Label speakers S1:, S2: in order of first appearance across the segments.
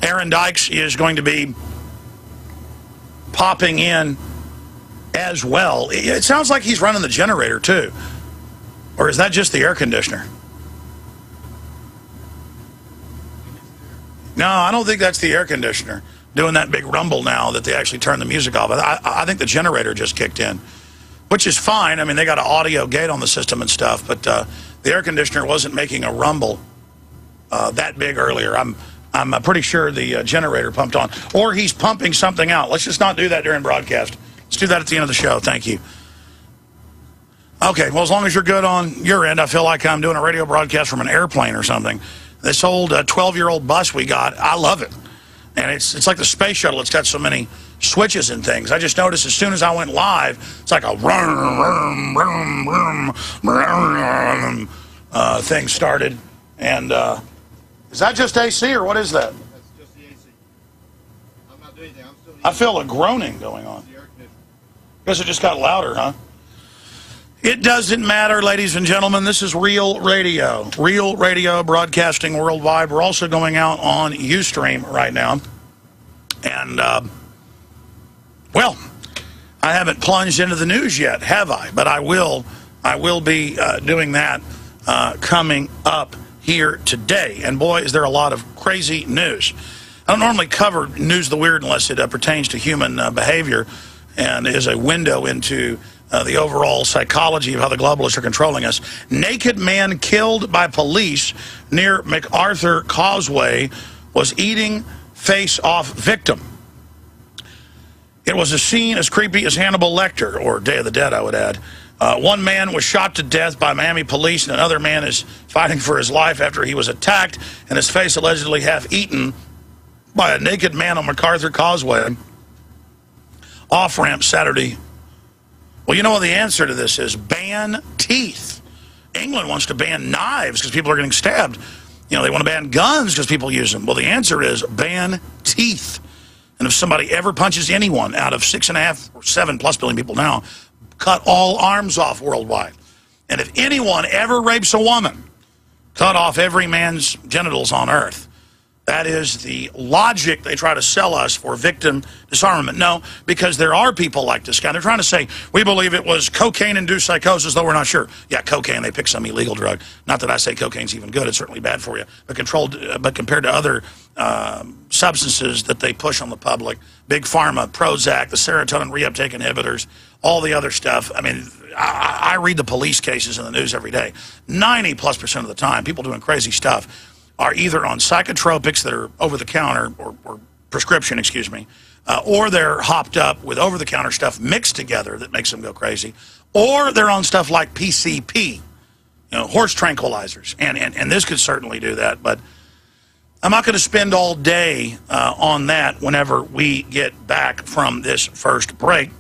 S1: Aaron Dykes is going to be popping in as well. It sounds like he's running the generator too. Or is that just the air conditioner? No, I don't think that's the air conditioner doing that big rumble now that they actually turned the music off. I think the generator just kicked in, which is fine. I mean, they got an audio gate on the system and stuff, but the air conditioner wasn't making a rumble that big earlier. I'm pretty sure the generator pumped on. Or he's pumping something out. Let's just not do that during broadcast. Let's do that at the end of the show. Thank you. Okay, well, as long as you're good on your end, I feel like I'm doing a radio broadcast from an airplane or something. This old 12-year-old bus we got, I love it. And it's like the space shuttle. It's got so many switches and things. I just noticed as soon as I went live, it's like a thing started. And is that just AC or what is that?
S2: That's just the AC. I'm not doing anything. I'm still.
S1: I feel a groaning going on. Guess it just got louder, huh? It doesn't matter, ladies and gentlemen. This is Real Radio. Real Radio broadcasting worldwide. We're also going out on Ustream right now. And, well, I haven't plunged into the news yet, have I? But I will be doing that coming up here today. And, boy, is there a lot of crazy news. I don't normally cover News the Weird unless it pertains to human behavior and is a window into the overall psychology of how the globalists are controlling us. Naked man killed by police near MacArthur Causeway was eating face-off victim. It was a scene as creepy as Hannibal Lecter, or Day of the Dead, I would add. One man was shot to death by Miami police, and another man is fighting for his life after he was attacked and his face allegedly half-eaten by a naked man on MacArthur Causeway off-ramp Saturday. Well, you know what the answer to this is? Ban teeth. England wants to ban knives because people are getting stabbed. You know, they want to ban guns because people use them. Well, the answer is ban teeth. And if somebody ever punches anyone out of 6.5 or 7+ billion people now, cut all arms off worldwide. And if anyone ever rapes a woman, cut off every man's genitals on earth. That is the logic they try to sell us for victim disarmament. No, because there are people like this guy. They're trying to say, we believe it was cocaine-induced psychosis, though we're not sure. Yeah, cocaine, they picked some illegal drug. Not that I say cocaine's even good. It's certainly bad for you. But compared to other substances that they push on the public, Big Pharma, Prozac, the serotonin reuptake inhibitors, all the other stuff. I mean, I read the police cases in the news every day. 90+% of the time, people doing crazy stuff are either on psychotropics that are over-the-counter, or prescription, excuse me, or they're hopped up with over-the-counter stuff mixed together that makes them go crazy, or they're on stuff like PCP, you know, horse tranquilizers, and this could certainly do that, but I'm not going to spend all day on that whenever we get back from this first break.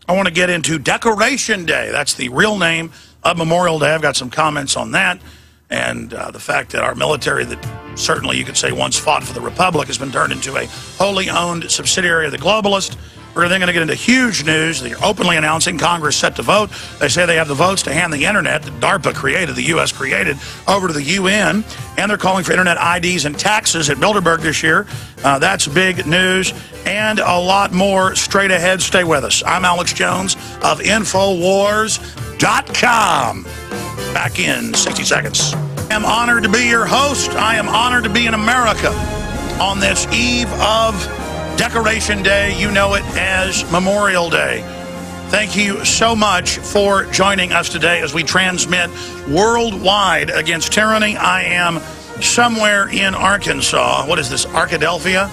S1: I want to get into Decoration Day. That's the real name of Memorial Day. I've got some comments on that. And the fact that our military, that certainly you could say once fought for the Republic, has been turned into a wholly owned subsidiary of the globalist. We're then going to get into huge news. They're openly announcing Congress set to vote. They say they have the votes to hand the internet that DARPA created, the U.S. created, over to the UN. And they're calling for internet IDs and taxes at Bilderberg this year. That's big news. And a lot more straight ahead. Stay with us. I'm Alex Jones of Infowars.com. Back in 60 seconds. I am honored to be your host. I am honored to be in America on this eve of Decoration Day. You know it as Memorial Day. Thank you so much for joining us today as we transmit worldwide against tyranny. I am somewhere in Arkansas. What is this, Arkadelphia?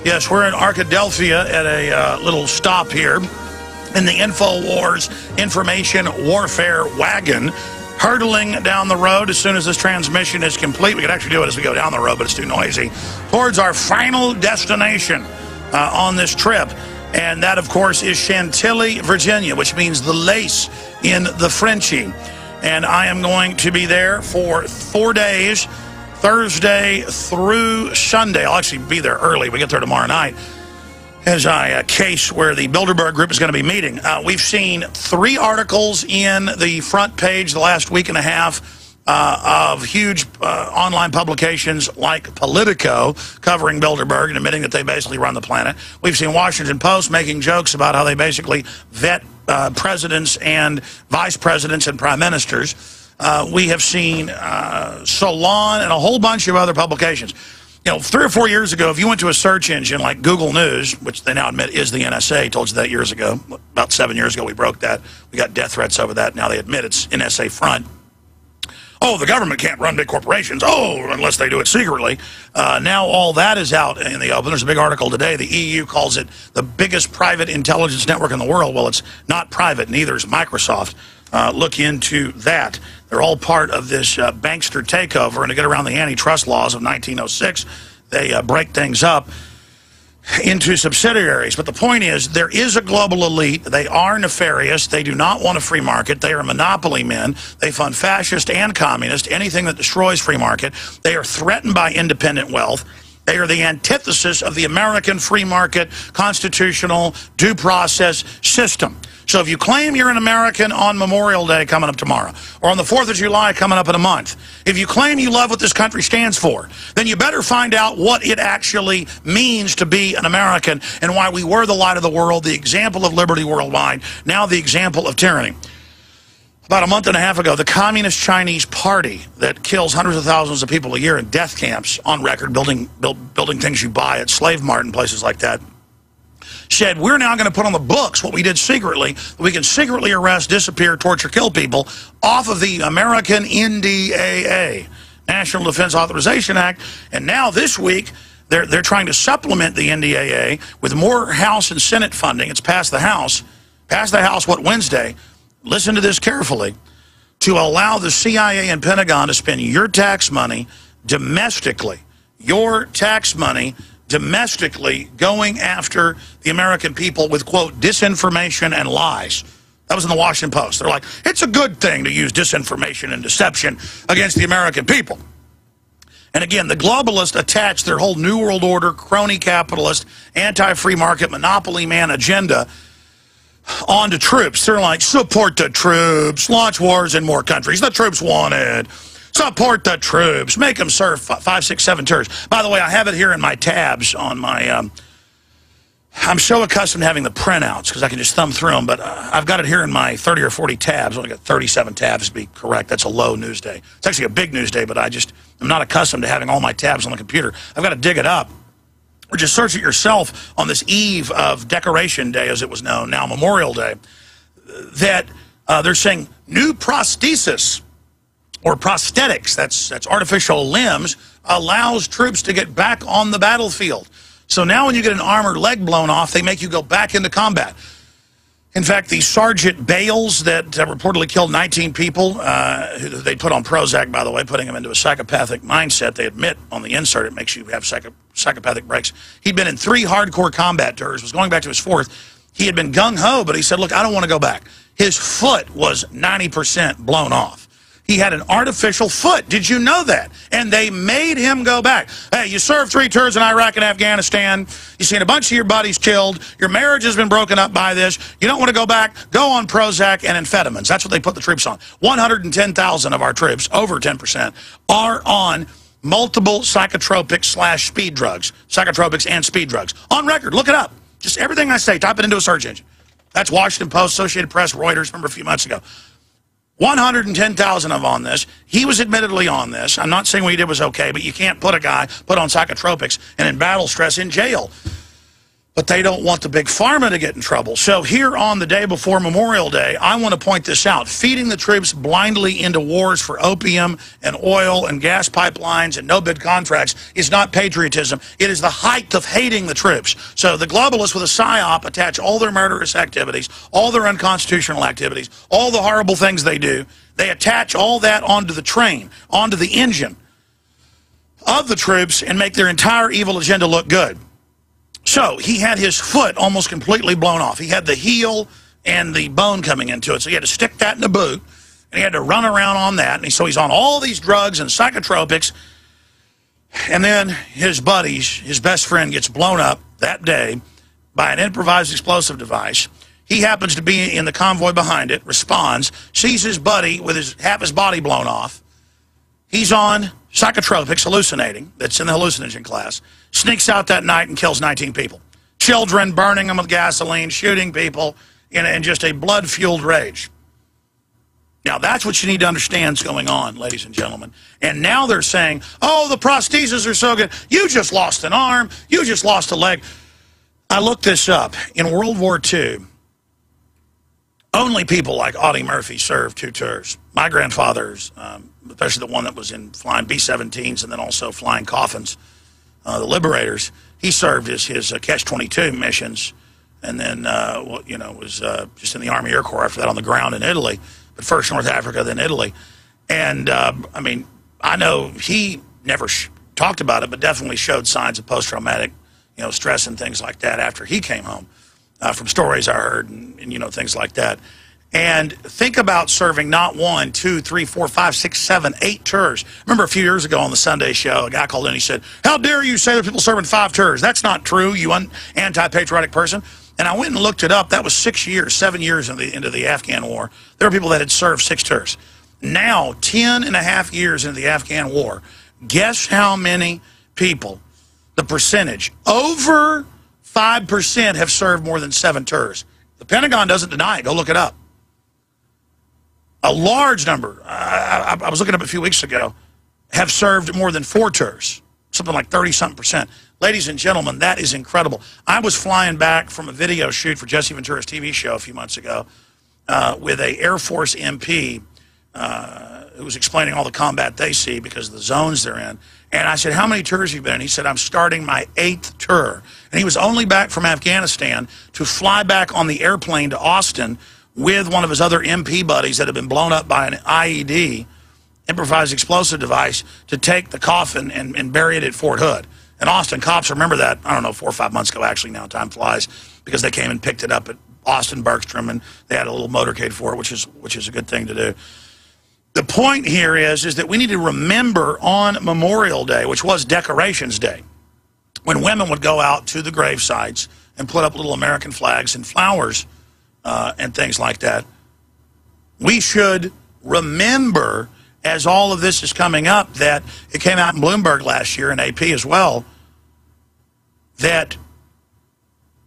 S1: Yes, we're in Arkadelphia at a little stop here in the Infowars Information Warfare Wagon, hurtling down the road as soon as this transmission is complete. We could actually do it as we go down the road, but it's too noisy, towards our final destination on this trip. And that, of course, is Chantilly, Virginia, which means the lace in the Frenchie. And I am going to be there for 4 days, Thursday through Sunday. I'll actually be there early. We get there tomorrow night as I case where the Bilderberg group is going to be meeting. We've seen 3 articles in the front page the last week and a half of huge online publications like Politico covering Bilderberg and admitting that they basically run the planet. We've seen Washington Post making jokes about how they basically vet presidents and vice presidents and prime ministers. We have seen Salon and a whole bunch of other publications. You know, 3 or 4 years ago, if you went to a search engine like Google News, which they now admit is the NSA, told you that years ago, about 7 years ago we broke that. We got death threats over that. Now they admit it's NSA front. Oh, the government can't run big corporations. Oh, unless they do it secretly. Now all that is out in the open. There's a big article today. The EU calls it the biggest private intelligence network in the world. Well, it's not private. Neither is Microsoft. Look into that. They're all part of this bankster takeover. And to get around the antitrust laws of 1906, they break things up into subsidiaries. But the point is, there is a global elite. They are nefarious. They do not want a free market. They are monopoly men. They fund fascist and communist, anything that destroys free market. They are threatened by independent wealth. They are the antithesis of the American free market constitutional due process system. So if you claim you're an American on Memorial Day coming up tomorrow, or on the 4th of July coming up in a month, if you claim you love what this country stands for, then you better find out what it actually means to be an American and why we were the light of the world, the example of liberty worldwide, now the example of tyranny. About a month and a half ago, the Communist Chinese Party that kills hundreds of thousands of people a year in death camps, on record, building things you buy at Slave Mart and places like that, said, we're now going to put on the books what we did secretly. We can secretly arrest, disappear, torture, kill people off of the American NDAA, National Defense Authorization Act. And now this week, they're trying to supplement the NDAA with more House and Senate funding. It's passed the House. Passed the House, what, Wednesday? Listen to this carefully. To allow the CIA and Pentagon to spend your tax money domestically. Your tax money domestically going after the American people with, quote, disinformation and lies. That was in the Washington Post. They're like, it's a good thing to use disinformation and deception against the American people. And again, the globalists attach their whole New World Order, crony capitalist, anti-free market, monopoly man agenda onto troops. They're like, support the troops, launch wars in more countries. The troops wanted. Support the troops. Make them serve 5, 6, 7 tours. By the way, I have it here in my tabs on my... I'm so accustomed to having the printouts because I can just thumb through them, but I've got it here in my 30 or 40 tabs. I've only got 37 tabs to be correct. That's a low news day. It's actually a big news day, but I'm not accustomed to having all my tabs on the computer. I've got to dig it up. Or just search it yourself on this eve of Decoration Day, as it was known, now Memorial Day, that they're saying new prosthesis or prosthetics, that's artificial limbs, allows troops to get back on the battlefield. So now when you get an arm or leg blown off, they make you go back into combat. In fact, the Sergeant Bales that reportedly killed 19 people, who they put on Prozac, by the way, putting them into a psychopathic mindset. They admit on the insert it makes you have psychopathic breaks. He'd been in 3 hardcore combat tours, was going back to his 4th. He had been gung-ho, but he said, look, I don't want to go back. His foot was 90% blown off. He had an artificial foot. Did you know that? And they made him go back. Hey, you served 3 tours in Iraq and Afghanistan. You've seen a bunch of your buddies killed. Your marriage has been broken up by this. You don't want to go back? Go on Prozac and amphetamines. That's what they put the troops on. 110,000 of our troops, over 10%, are on multiple psychotropic/speed drugs. Psychotropics and speed drugs. On record. Look it up. Just everything I say, type it into a search engine. That's Washington Post, Associated Press, Reuters, remember a few months ago. 110,000 of on this. He was admittedly on this. I'm not saying what he did was okay, but you can't put a guy put on psychotropics and in battle stress in jail. But they don't want the big pharma to get in trouble. So here on the day before Memorial Day, I want to point this out. Feeding the troops blindly into wars for opium and oil and gas pipelines and no-bid contracts is not patriotism. It is the height of hating the troops. So the globalists with a psyop attach all their murderous activities, all their unconstitutional activities, all the horrible things they do. They attach all that onto the train, onto the engine of the troops and make their entire evil agenda look good. So he had his foot almost completely blown off. He had the heel and the bone coming into it. So he had to stick that in the boot, and he had to run around on that. And so he's on all these drugs and psychotropics. And then his buddies, his best friend, gets blown up that day by an improvised explosive device. He happens to be in the convoy behind it, responds, sees his buddy with half his body blown off, He's on psychotropics, hallucinating, that's in the hallucinogen class, sneaks out that night and kills 19 people. Children, burning them with gasoline, shooting people in just a blood-fueled rage. Now, that's what you need to understand is going on, ladies and gentlemen. And now they're saying, oh, the prostheses are so good. You just lost an arm. You just lost a leg. I looked this up. In World War II, only people like Audie Murphy served 2 tours. My grandfather's, especially the one that was in flying B-17s and then also flying coffins, the Liberators, he served his Catch-22 missions and then, was just in the Army Air Corps after that on the ground in Italy. But first North Africa, then Italy. And, I know he never talked about it, but definitely showed signs of post-traumatic, stress and things like that after he came home from stories I heard and things like that. And think about serving not 1, 2, 3, 4, 5, 6, 7, 8 tours. Remember a few years ago on the Sunday show, a guy called in and he said, how dare you say that people serving 5 tours? That's not true, you anti-patriotic person. And I went and looked it up. That was 6 years, 7 years into the Afghan war. There were people that had served 6 tours. Now, 10 and a half years into the Afghan war, guess how many people, the percentage, over 5% have served more than 7 tours. The Pentagon doesn't deny it. Go look it up. A large number, I was looking up a few weeks ago, have served more than 4 tours. Something like 30-something%. Ladies and gentlemen, that is incredible. I was flying back from a video shoot for Jesse Ventura's TV show a few months ago with a Air Force MP who was explaining all the combat they see because of the zones they're in. And I said, how many tours have you been in? He said, I'm starting my 8th tour. And he was only back from Afghanistan to fly back on the airplane to Austin with one of his other MP buddies that had been blown up by an IED, improvised explosive device, to take the coffin and bury it at Fort Hood. And Austin cops remember that, I don't know, 4 or 5 months ago, actually now, time flies, because they came and picked it up at Austin Bergstrom, and they had a little motorcade for it, which is a good thing to do. The point here is that we need to remember on Memorial Day, which was Decorations Day, when women would go out to the grave sites and put up little American flags and flowers and things like that. We should remember, as all of this is coming up, that it came out in Bloomberg last year, and AP as well, that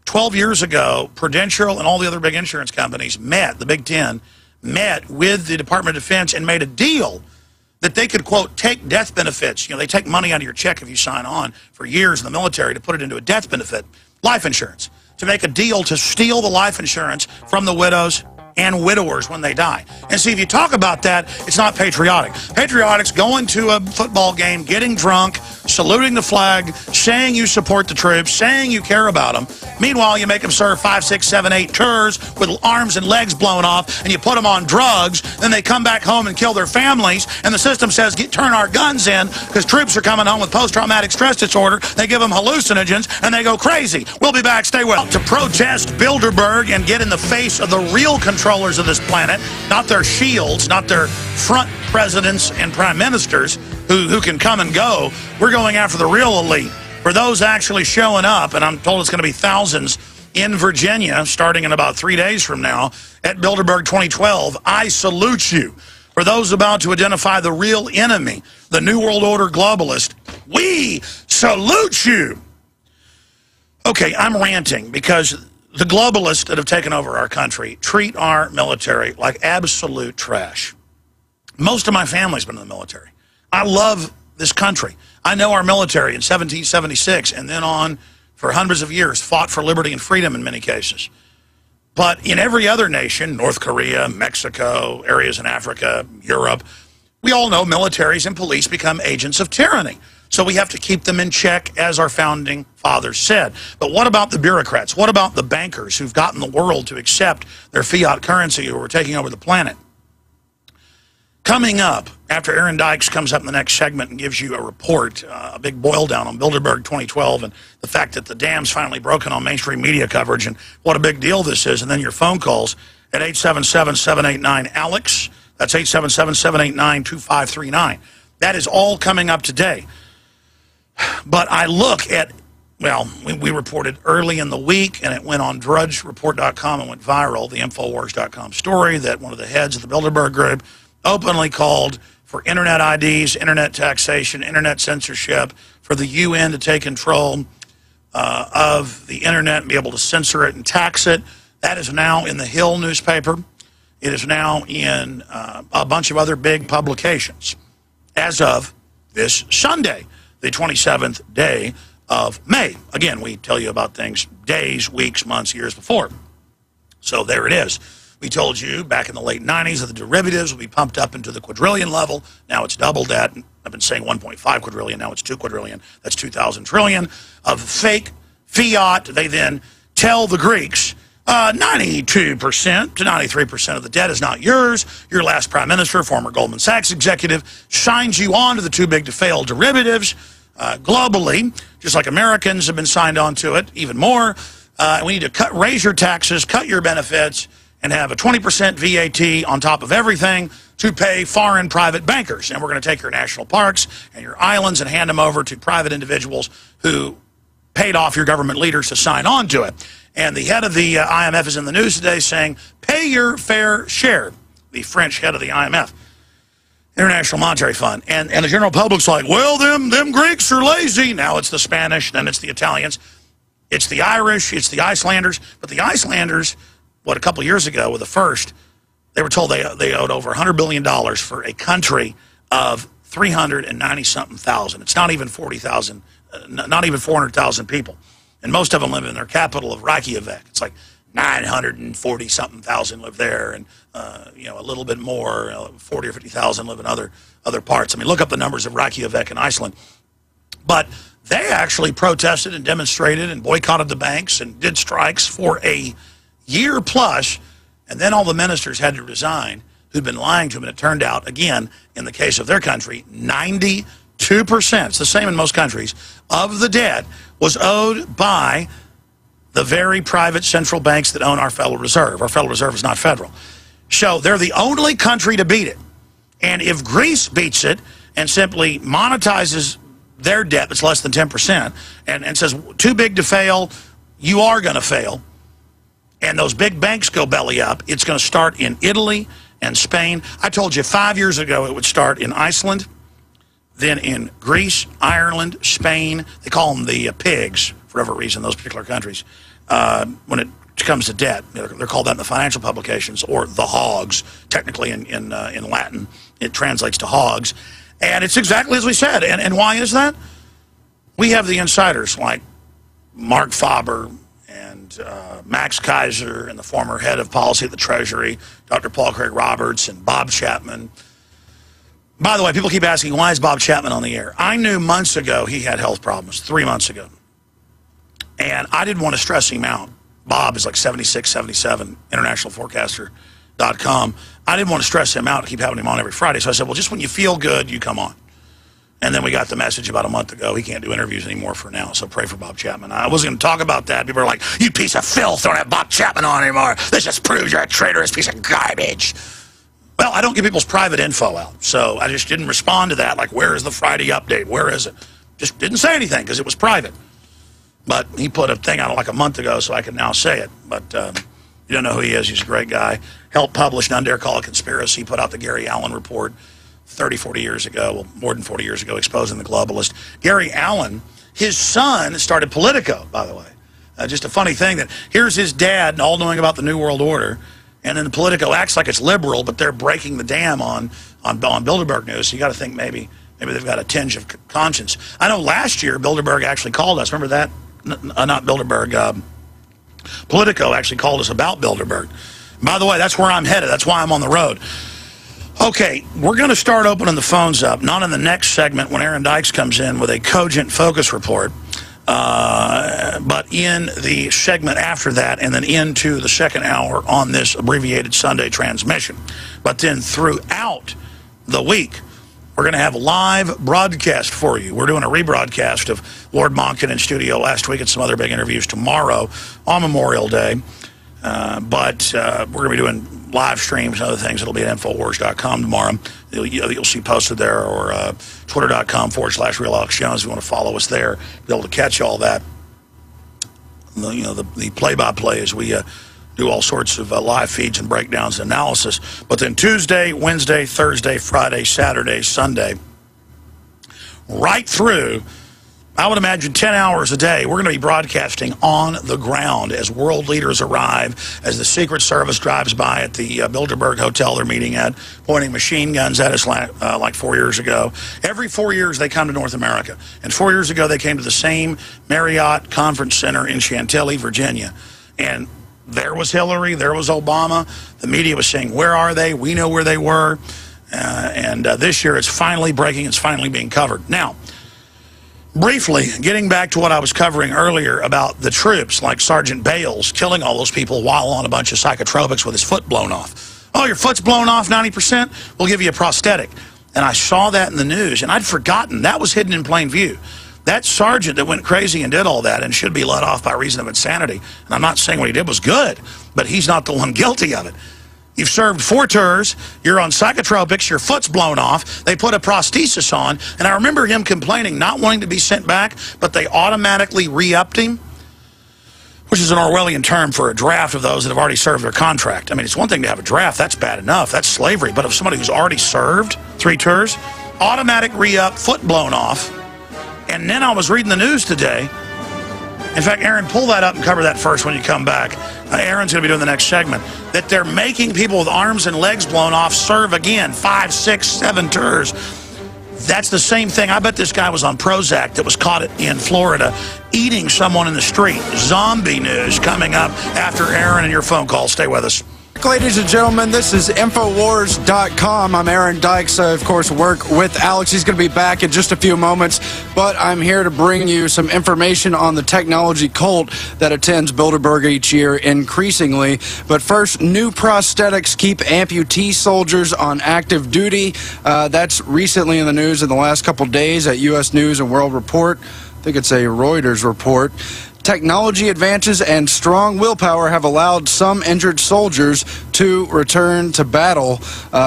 S1: 12 years ago, Prudential and all the other big insurance companies met, the Big Ten, met with the Department of Defense and made a deal that they could, quote, take death benefits. They take money out of your check if you sign on for years in the military to put it into a death benefit, life insurance, to make a deal to steal the life insurance from the widows and widowers when they die. And see, if you talk about that, it's not patriotic. Patriotic's going to a football game, getting drunk, saluting the flag, saying you support the troops, saying you care about them. Meanwhile, you make them serve 5, 6, 7, 8 tours with arms and legs blown off, and you put them on drugs, then they come back home and kill their families, and the system says, turn our guns in, because troops are coming home with post-traumatic stress disorder. They give them hallucinogens, and they go crazy. We'll be back. Stay with us. To protest Bilderberg and get in the face of the real controllers of this planet, not their shields, not their front presidents and prime ministers who can come and go. We're going after the real elite. For those actually showing up, and I'm told it's going to be thousands in Virginia starting in about 3 days from now at Bilderberg 2012, I salute you. For those about to identify the real enemy, the New World Order globalist, we salute you. Okay, I'm ranting because the globalists that have taken over our country treat our military like absolute trash. Most of my family's been in the military. I love this country. I know our military in 1776 and then on for hundreds of years fought for liberty and freedom in many cases. But in every other nation, North Korea, Mexico, areas in Africa, Europe, we all know militaries and police become agents of tyranny. So we have to keep them in check, as our founding fathers said. But what about the bureaucrats? What about the bankers who've gotten the world to accept their fiat currency, who are taking over the planet? Coming up, after Aaron Dykes comes up in the next segment and gives you a report, a big boil down on Bilderberg 2012 and the fact that the dam's finally broken on mainstream media coverage and what a big deal this is, and then your phone calls at 877-789-ALEX. That's 877-789-2539. That is all coming up today. But I look at, well, we reported early in the week, and it went on drudgereport.com and went viral, the Infowars.com story that one of the heads of the Bilderberg group openly called for internet IDs, internet taxation, internet censorship, for the UN to take control of the internet and be able to censor it and tax it. That is now in the Hill newspaper. It is now in a bunch of other big publications as of this Sunday, the 27th day of May. Again, we tell you about things days, weeks, months, years before. So there it is. We told you back in the late 90s that the derivatives will be pumped up into the quadrillion level. Now it's doubled that. I've been saying 1.5 quadrillion. Now it's 2 quadrillion. That's 2,000 trillion of fake fiat. They then tell the Greeks 92% to 93% of the debt is not yours. Your last prime minister, former Goldman Sachs executive, signs you on to the too big to fail derivatives globally, just like Americans have been signed on to it, even more. We need to raise your taxes, cut your benefits, and have a 20% VAT on top of everything to pay foreign private bankers. And we're going to take your national parks and your islands and hand them over to private individuals who paid off your government leaders to sign on to it. And the head of the IMF is in the news today saying, pay your fair share, the French head of the IMF, International Monetary Fund. And the general public's like, well, them Greeks are lazy. Now it's the Spanish, then it's the Italians, it's the Irish, it's the Icelanders. But the Icelanders, a couple of years ago were the first, they were told they owed over $100 billion for a country of 390-something thousand. It's not even 40,000, not even 400,000 people. And most of them live in their capital of Reykjavik. It's like 940-something thousand live there, and a little bit more, 40 or 50,000 live in other parts. I mean, look up the numbers of Reykjavik in Iceland. But they actually protested and demonstrated and boycotted the banks and did strikes for a year plus, and then all the ministers had to resign who'd been lying to them, and it turned out, again, in the case of their country, 92%, it's the same in most countries, of the debt was owed by the very private central banks that own our Federal Reserve. Our Federal Reserve is not federal. So they're the only country to beat it. And if Greece beats it and simply monetizes their debt that's less than 10% and says, too big to fail, you are going to fail, and those big banks go belly up, it's going to start in Italy and Spain. I told you 5 years ago it would start in Iceland, then in Greece, Ireland, Spain. They call them the pigs, for whatever reason, those particular countries. When it comes to debt, they're called that in the financial publications, or the hogs, technically in Latin. It translates to hogs. And it's exactly as we said. And why is that? We have the insiders like Mark Faber and Max Kaiser and the former head of policy at the Treasury, Dr. Paul Craig Roberts and Bob Chapman. By the way, people keep asking, why is Bob Chapman on the air? I knew months ago he had health problems, 3 months ago. And I didn't want to stress him out. Bob is like 76, 77, internationalforecaster.com. I didn't want to stress him out to keep having him on every Friday. So I said, well, just when you feel good, you come on. And then we got the message about a month ago, he can't do interviews anymore for now, so pray for Bob Chapman. I wasn't going to talk about that. People are like, you piece of filth, don't have Bob Chapman on anymore. This just proves you're a traitorous piece of garbage. Well, I don't give people's private info out, so I just didn't respond to that, like, where is the Friday update? Where is it? Just didn't say anything because it was private. But he put a thing out like a month ago, so I can now say it. But you don't know who he is. He's a great guy. Helped publish None Dare Call It Conspiracy, put out the Gary Allen report 30, 40 years ago, well, more than 40 years ago, exposing the globalist. Gary Allen, his son started Politico, by the way. Just a funny thing that here's his dad all knowing about the New World Order, and then Politico acts like it's liberal, but they're breaking the dam on Bilderberg News. So you got to think maybe they've got a tinge of conscience. I know last year Bilderberg actually called us. Remember that? Not Bilderberg. Politico actually called us about Bilderberg. By the way, that's where I'm headed. That's why I'm on the road. Okay, we're going to start opening the phones up, not in the next segment when Aaron Dykes comes in with a cogent focus report, but in the segment after that, and then into the second hour on this abbreviated Sunday transmission. But then throughout the week, we're going to have a live broadcast for you. We're doing a rebroadcast of Lord Monken in studio last week and some other big interviews tomorrow on Memorial Day. But we're going to be doing live streams and other things. It'll be at Infowars.com tomorrow. You'll see posted there, or Twitter.com/Real Alex Jones. If you want to follow us there, be able to catch all that. The play-by-play as we do all sorts of live feeds and breakdowns and analysis. But then Tuesday, Wednesday, Thursday, Friday, Saturday, Sunday, right through, I would imagine 10 hours a day, we're going to be broadcasting on the ground as world leaders arrive, as the Secret Service drives by at the Bilderberg Hotel they're meeting at, pointing machine guns at us like 4 years ago. Every 4 years they come to North America. And 4 years ago they came to the same Marriott Conference Center in Chantilly, Virginia. And there was Hillary, there was Obama. The media was saying, where are they? We know where they were. And this year it's finally breaking, it's finally being covered. Now, briefly, getting back to what I was covering earlier about the troops, like Sergeant Bales killing all those people while on a bunch of psychotropics with his foot blown off. Oh, your foot's blown off 90%? We'll give you a prosthetic. And I saw that in the news, and I'd forgotten. That was hidden in plain view. That sergeant that went crazy and did all that and should be let off by reason of insanity, and I'm not saying what he did was good, but he's not the one guilty of it. You've served 4 tours, you're on psychotropics, your foot's blown off, they put a prosthesis on, and I remember him complaining, not wanting to be sent back, but they automatically re-upped him, which is an Orwellian term for a draft of those that have already served their contract. I mean, it's one thing to have a draft, that's bad enough, that's slavery, but if somebody who's already served 3 tours, automatic re-up, foot blown off, and then I was reading the news today. In fact, Aaron, pull that up and cover that first when you come back. Aaron's going to be doing the next segment. That they're making people with arms and legs blown off serve again 5, 6, 7 tours. That's the same thing. I bet this guy was on Prozac that was caught in Florida eating someone in the street. Zombie news coming up after Aaron and your phone call. Stay with us.
S3: Ladies and gentlemen, this is Infowars.com. I'm Aaron Dykes. I, of course, work with Alex. He's going to be back in just a few moments, but I'm here to bring you some information on the technology cult that attends Bilderberg each year increasingly. But first, new prosthetics keep amputee soldiers on active duty. That's recently in the news in the last couple days at U.S. News and World Report. I think it's a Reuters report. Technology advances and strong willpower have allowed some injured soldiers to return to battle.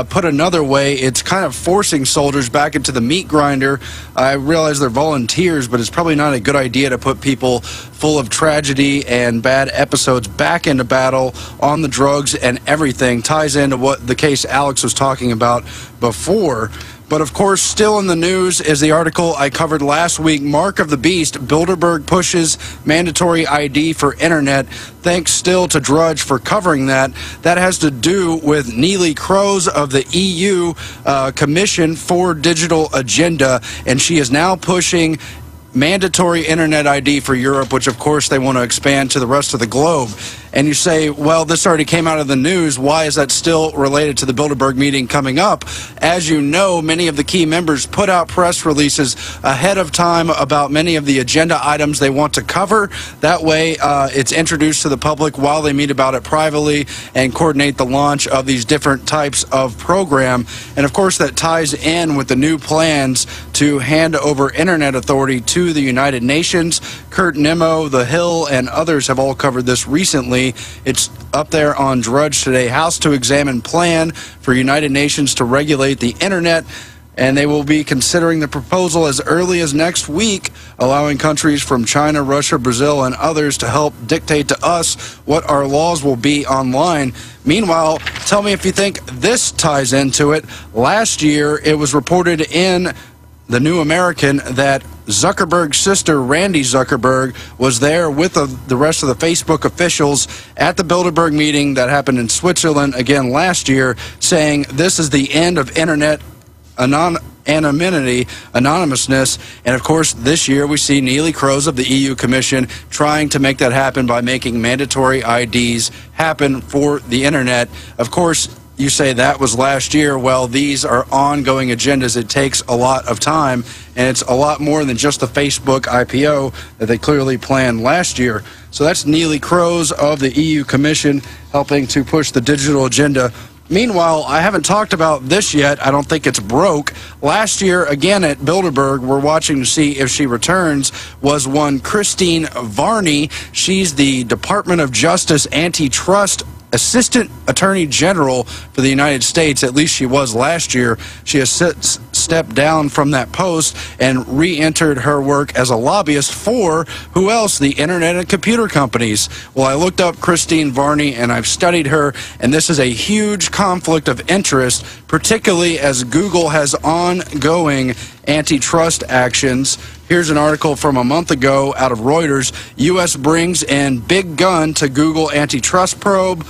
S3: Put another way, it's kind of forcing soldiers back into the meat grinder. I realize they're volunteers, but it's probably not a good idea to put people full of tragedy and bad episodes back into battle on the drugs and everything. Ties into what the case Alex was talking about before. But of course, still in the news is the article I covered last week, Mark of the Beast, Bilderberg pushes mandatory ID for internet. Thanks still to Drudge for covering that. That has to do with Neelie Kroes of the EU Commission for Digital Agenda, and she is now pushing mandatory internet ID for Europe, which of course they want to expand to the rest of the globe. And you say, well, this already came out of the news. Why is that still related to the Bilderberg meeting coming up? As you know, many of the key members put out press releases ahead of time about many of the agenda items they want to cover. That way, it's introduced to the public while they meet about it privately and coordinate the launch of these different types of program. And of course, that ties in with the new plans to hand over internet authority to the United Nations. Kurt Nimmo, The Hill, and others have all covered this recently. It's up there on Drudge today. House to examine plan for United Nations to regulate the internet, and they will be considering the proposal as early as next week, allowing countries from China, Russia, Brazil, and others to help dictate to us what our laws will be online. Meanwhile, tell me if you think this ties into it. Last year, it was reported in The New American that Zuckerberg's sister, Randy Zuckerberg, was there with the rest of the Facebook officials at the Bilderberg meeting that happened in Switzerland again last year, saying this is the end of internet anonymity, anonymousness. And of course, this year we see Neelie Kroes of the EU Commission trying to make that happen by making mandatory IDs happen for the internet. Of course, you say that was last year. Well, these are ongoing agendas. It takes a lot of time, and it's a lot more than just the Facebook IPO that they clearly planned last year. So that's Neelie Kroes of the EU Commission helping to push the digital agenda. Meanwhile, I haven't talked about this yet. I don't think it's broke. Last year, again at Bilderberg, we're watching to see if she returns, was one Christine Varney. She's the Department of Justice antitrust Assistant Attorney General for the United States. At least she was last year. She has stepped down from that post and re-entered her work as a lobbyist for, who else? The internet and computer companies. Well, I looked up Christine Varney and I've studied her, and this is a huge conflict of interest, particularly as Google has ongoing antitrust actions. Here's an article from a month ago out of Reuters. U.S. brings in big gun to Google antitrust probe.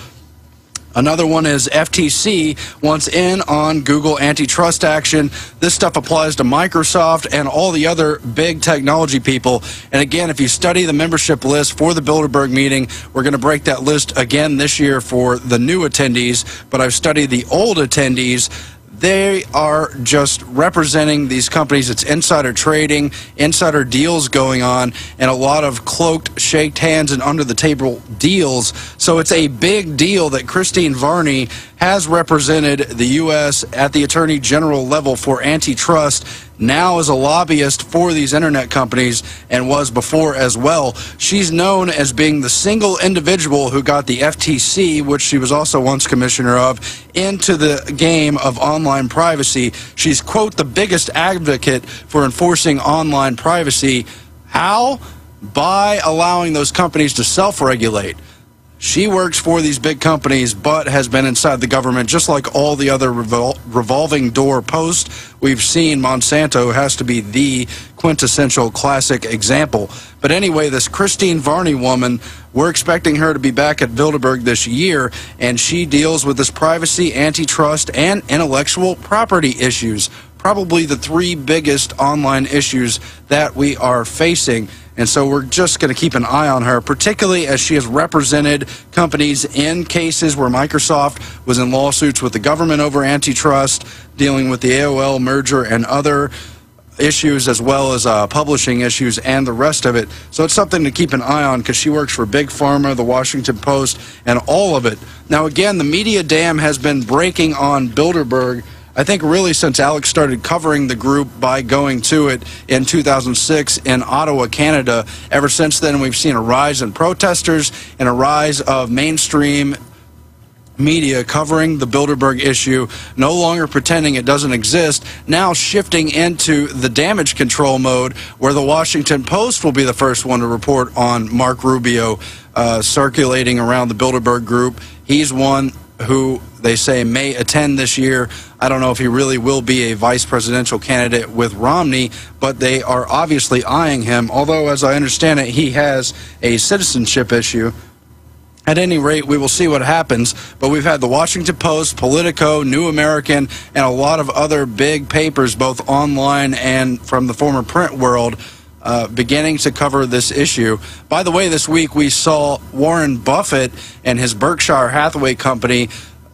S3: Another one is FTC wants in on Google antitrust action. This stuff applies to Microsoft and all the other big technology people. And again, if you study the membership list for the Bilderberg meeting, we're going to break that list again this year for the new attendees. But I've studied the old attendees. They are just representing these companies. It's insider trading, insider deals going on, and a lot of cloaked, shaked hands and under-the-table deals. So it's a big deal that Christine Varney has represented the U.S. at the Attorney General level for antitrust, now is a lobbyist for these internet companies and was before as well. She's known as being the single individual who got the FTC, which she was also once commissioner of, into the game of online privacy. She's, quote, the biggest advocate for enforcing online privacy. How? By allowing those companies to self-regulate. She works for these big companies, but has been inside the government, just like all the other revolving door posts we've seen. Monsanto has to be the quintessential classic example. But anyway, this Christine Varney woman, we're expecting her to be back at Bilderberg this year, and she deals with this privacy, antitrust, and intellectual property issues. Probably the three biggest online issues that we are facing. And so we're just going to keep an eye on her, particularly as she has represented companies in cases where Microsoft was in lawsuits with the government over antitrust, dealing with the AOL merger and other issues, as well as publishing issues and the rest of it. So it's something to keep an eye on because she works for Big Pharma, the Washington Post, and all of it. Now, again, the media dam has been breaking on Bilderberg, I think really since Alex started covering the group by going to it in 2006 in Ottawa, Canada. Ever since then, we've seen a rise in protesters and a rise of mainstream media covering the Bilderberg issue, no longer pretending it doesn't exist, now shifting into the damage control mode, where the Washington Post will be the first one to report on Mark Rubio circulating around the Bilderberg group. He's one who they say may attend this year. I don't know if he really will be a vice presidential candidate with Romney, but they are obviously eyeing him, although, as I understand it, he has a citizenship issue. At any rate, we will see what happens, but we've had the Washington Post, Politico, New American, and a lot of other big papers, both online and from the former print world, beginning to cover this issue. By the way, this week we saw Warren Buffett and his Berkshire Hathaway company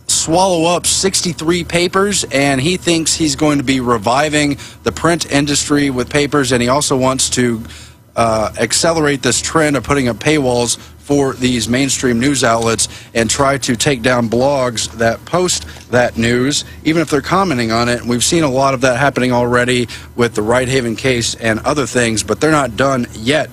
S3: swallow up 63 papers, and he thinks he's going to be reviving the print industry with papers, and he also wants to accelerate this trend of putting up paywalls for these mainstream news outlets and try to take down blogs that post that news, even if they're commenting on it. We've seen a lot of that happening already with the Righthaven case and other things, but they're not done yet.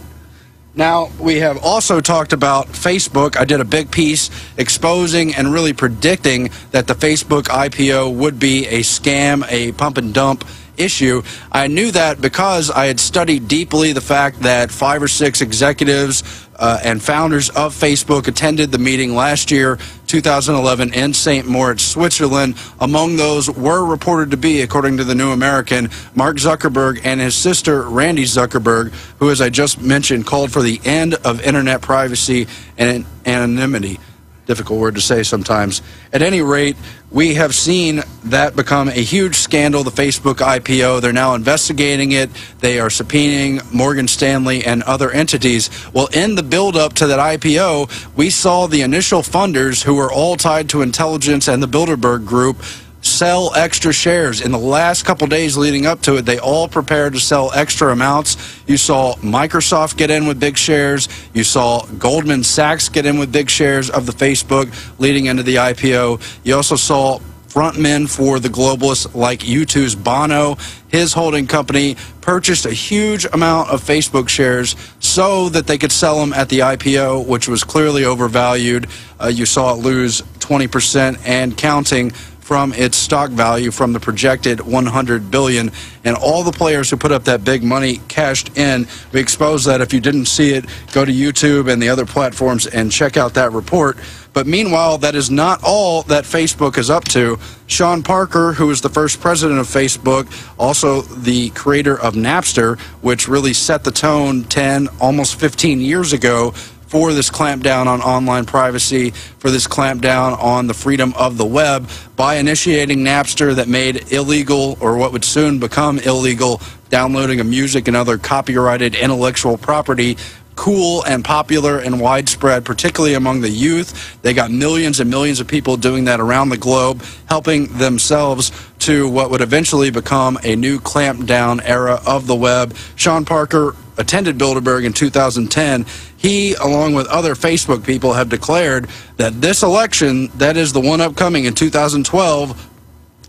S3: Now, we have also talked about Facebook. I did a big piece exposing and really predicting that the Facebook IPO would be a scam, a pump and dump issue. I knew that because I had studied deeply the fact that 5 or 6 executives and founders of Facebook attended the meeting last year, 2011, in St. Moritz, Switzerland. Among those were reported to be, according to the New American, Mark Zuckerberg and his sister, Randy Zuckerberg, who, as I just mentioned, called for the end of internet privacy and anonymity. Difficult word to say sometimes. At any rate, we have seen that become a huge scandal, the Facebook IPO. They're now investigating it. They are subpoenaing Morgan Stanley and other entities. Well, in the build-up to that IPO, we saw the initial funders, who were all tied to intelligence and the Bilderberg Group, sell extra shares. In the last couple days leading up to it, they all prepared to sell extra amounts. You saw Microsoft get in with big shares. You saw Goldman Sachs get in with big shares of the Facebook leading into the IPO. You also saw frontmen for the globalists like U2's Bono. His holding company purchased a huge amount of Facebook shares so that they could sell them at the IPO, which was clearly overvalued. You saw it lose 20% and counting from its stock value from the projected $100 billion. And all the players who put up that big money cashed in. We exposed that. If you didn't see it, go to YouTube and the other platforms and check out that report. But meanwhile, that is not all that Facebook is up to. Sean Parker, who is the first president of Facebook, also the creator of Napster, which really set the tone 10, almost 15 years ago for this clampdown on online privacy, for this clampdown on the freedom of the web, by initiating Napster that made illegal, or what would soon become illegal, downloading of music and other copyrighted intellectual property cool and popular and widespread, particularly among the youth. They got millions and millions of people doing that around the globe, helping themselves to what would eventually become a new clampdown era of the web. Sean Parker attended Bilderberg in 2010. He, along with other Facebook people, have declared that this election, that is the one upcoming in 2012,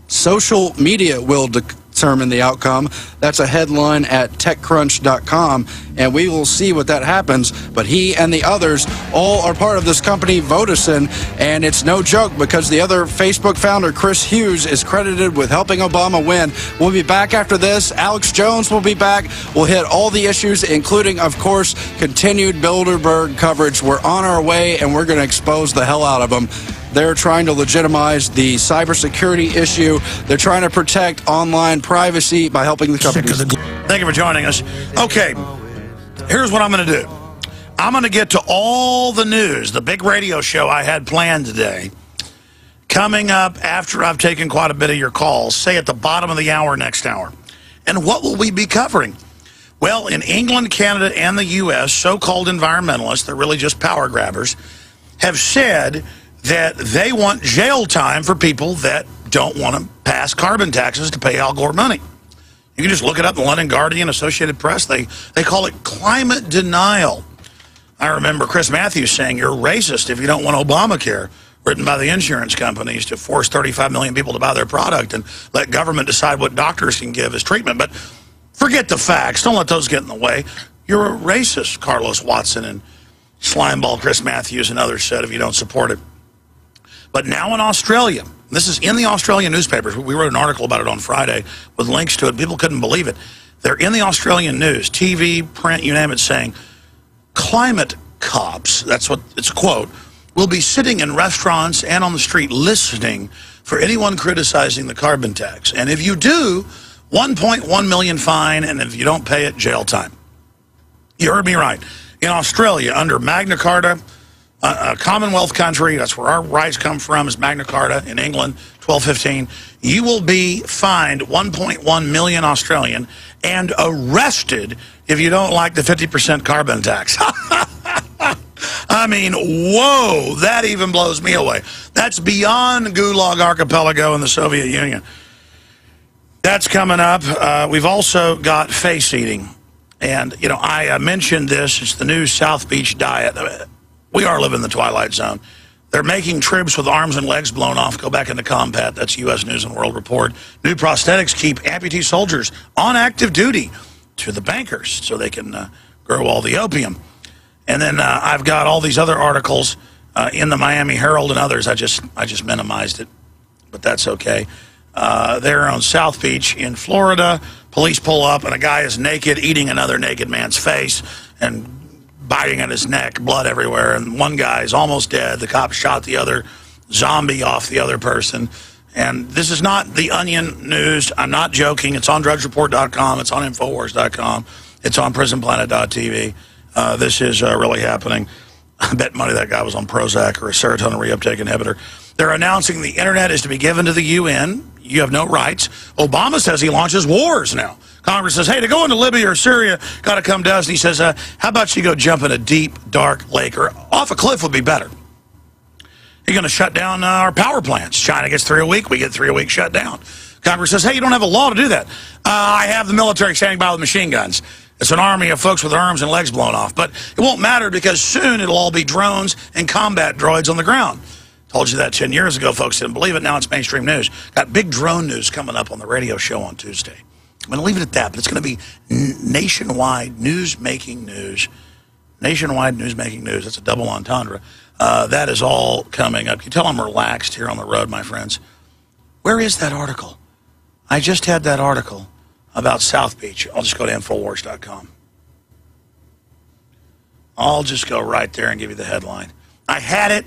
S3: social media will determine the outcome. That's a headline at TechCrunch.com, and we will see what that happens. But he and the others all are part of this company, Vodafone, and it's no joke because the other Facebook founder, Chris Hughes, is credited with helping Obama win. We'll be back after this. Alex Jones will be back. We'll hit all the issues, including, of course, continued Bilderberg coverage. We're on our way, and we're going to expose the hell out of them. They're trying to legitimize the cybersecurity issue. They're trying to protect online privacy by helping the companies.
S1: Thank you for joining us. Okay, here's what I'm going to do. I'm going to get to all the news, the big radio show I had planned today, coming up after I've taken quite a bit of your calls, say at the bottom of the hour next hour. And what will we be covering? Well, in England, Canada, and the U.S., so-called environmentalists, they're really just power grabbers, have said that they want jail time for people that don't want to pass carbon taxes to pay Al Gore money. You can just look it up in the London Guardian, Associated Press. They call it climate denial. I remember Chris Matthews saying you're racist if you don't want Obamacare, written by the insurance companies to force 35 million people to buy their product and let government decide what doctors can give as treatment. But forget the facts. Don't let those get in the way. You're a racist, Carlos Watson and Slimeball Chris Matthews and others said if you don't support it. But now in Australia, this is in the Australian newspapers. We wrote an article about it on Friday with links to it. People couldn't believe it. They're in the Australian news, TV, print, you name it, saying climate cops, that's what it's a quote, will be sitting in restaurants and on the street listening for anyone criticizing the carbon tax. And if you do, 1.1 million fine, and if you don't pay it, jail time. You heard me right. In Australia, under Magna Carta, a Commonwealth country, that's where our rights come from, is Magna Carta. In England, 1215, you will be fined 1.1 million Australian and arrested if you don't like the 50% carbon tax. I mean, whoa, that even blows me away. That's beyond Gulag Archipelago and the Soviet Union. That's coming up. We've also got face eating. And, you know, I mentioned this. It's the new South Beach diet. We are living in the twilight zone. They're making troops with arms and legs blown off go back into combat. That's U.S. News and World Report. New prosthetics keep amputee soldiers on active duty to the bankers so they can grow all the opium. And then I've got all these other articles in the Miami Herald and others. I just minimized it, but that's okay. They're on South Beach in Florida. Police pull up, and a guy is naked, eating another naked man's face and biting at his neck, blood everywhere. And one guy is almost dead. The cop shot the other zombie off the other person. And this is not the Onion news. I'm not joking. It's on drugsreport.com. It's on Infowars.com. It's on prisonplanet.tv. This is really happening. I bet money that guy was on Prozac or a serotonin reuptake inhibitor. They're announcing the internet is to be given to the UN. You have no rights. Obama says he launches wars now. Congress says, hey, to go into Libya or Syria, got to come to us. And he says, how about you go jump in a deep, dark lake or off a cliff would be better. You're going to shut down our power plants. China gets 3 a week. We get 3 a week shut down. Congress says, hey, you don't have a law to do that. I have the military standing by with machine guns. It's an army of folks with arms and legs blown off. But it won't matter because soon it'll all be drones and combat droids on the ground. Told you that 10 years ago. Folks didn't believe it. Now it's mainstream news. Got big drone news coming up on the radio show on Tuesday. I'm going to leave it at that, but it's going to be nationwide news-making news. Nationwide news-making news. That's a double entendre. That is all coming up. You tell I'm relaxed here on the road, my friends. Where is that article? I just had that article about South Beach. I'll just go to Infowars.com. I'll just go right there and give you the headline. I had it.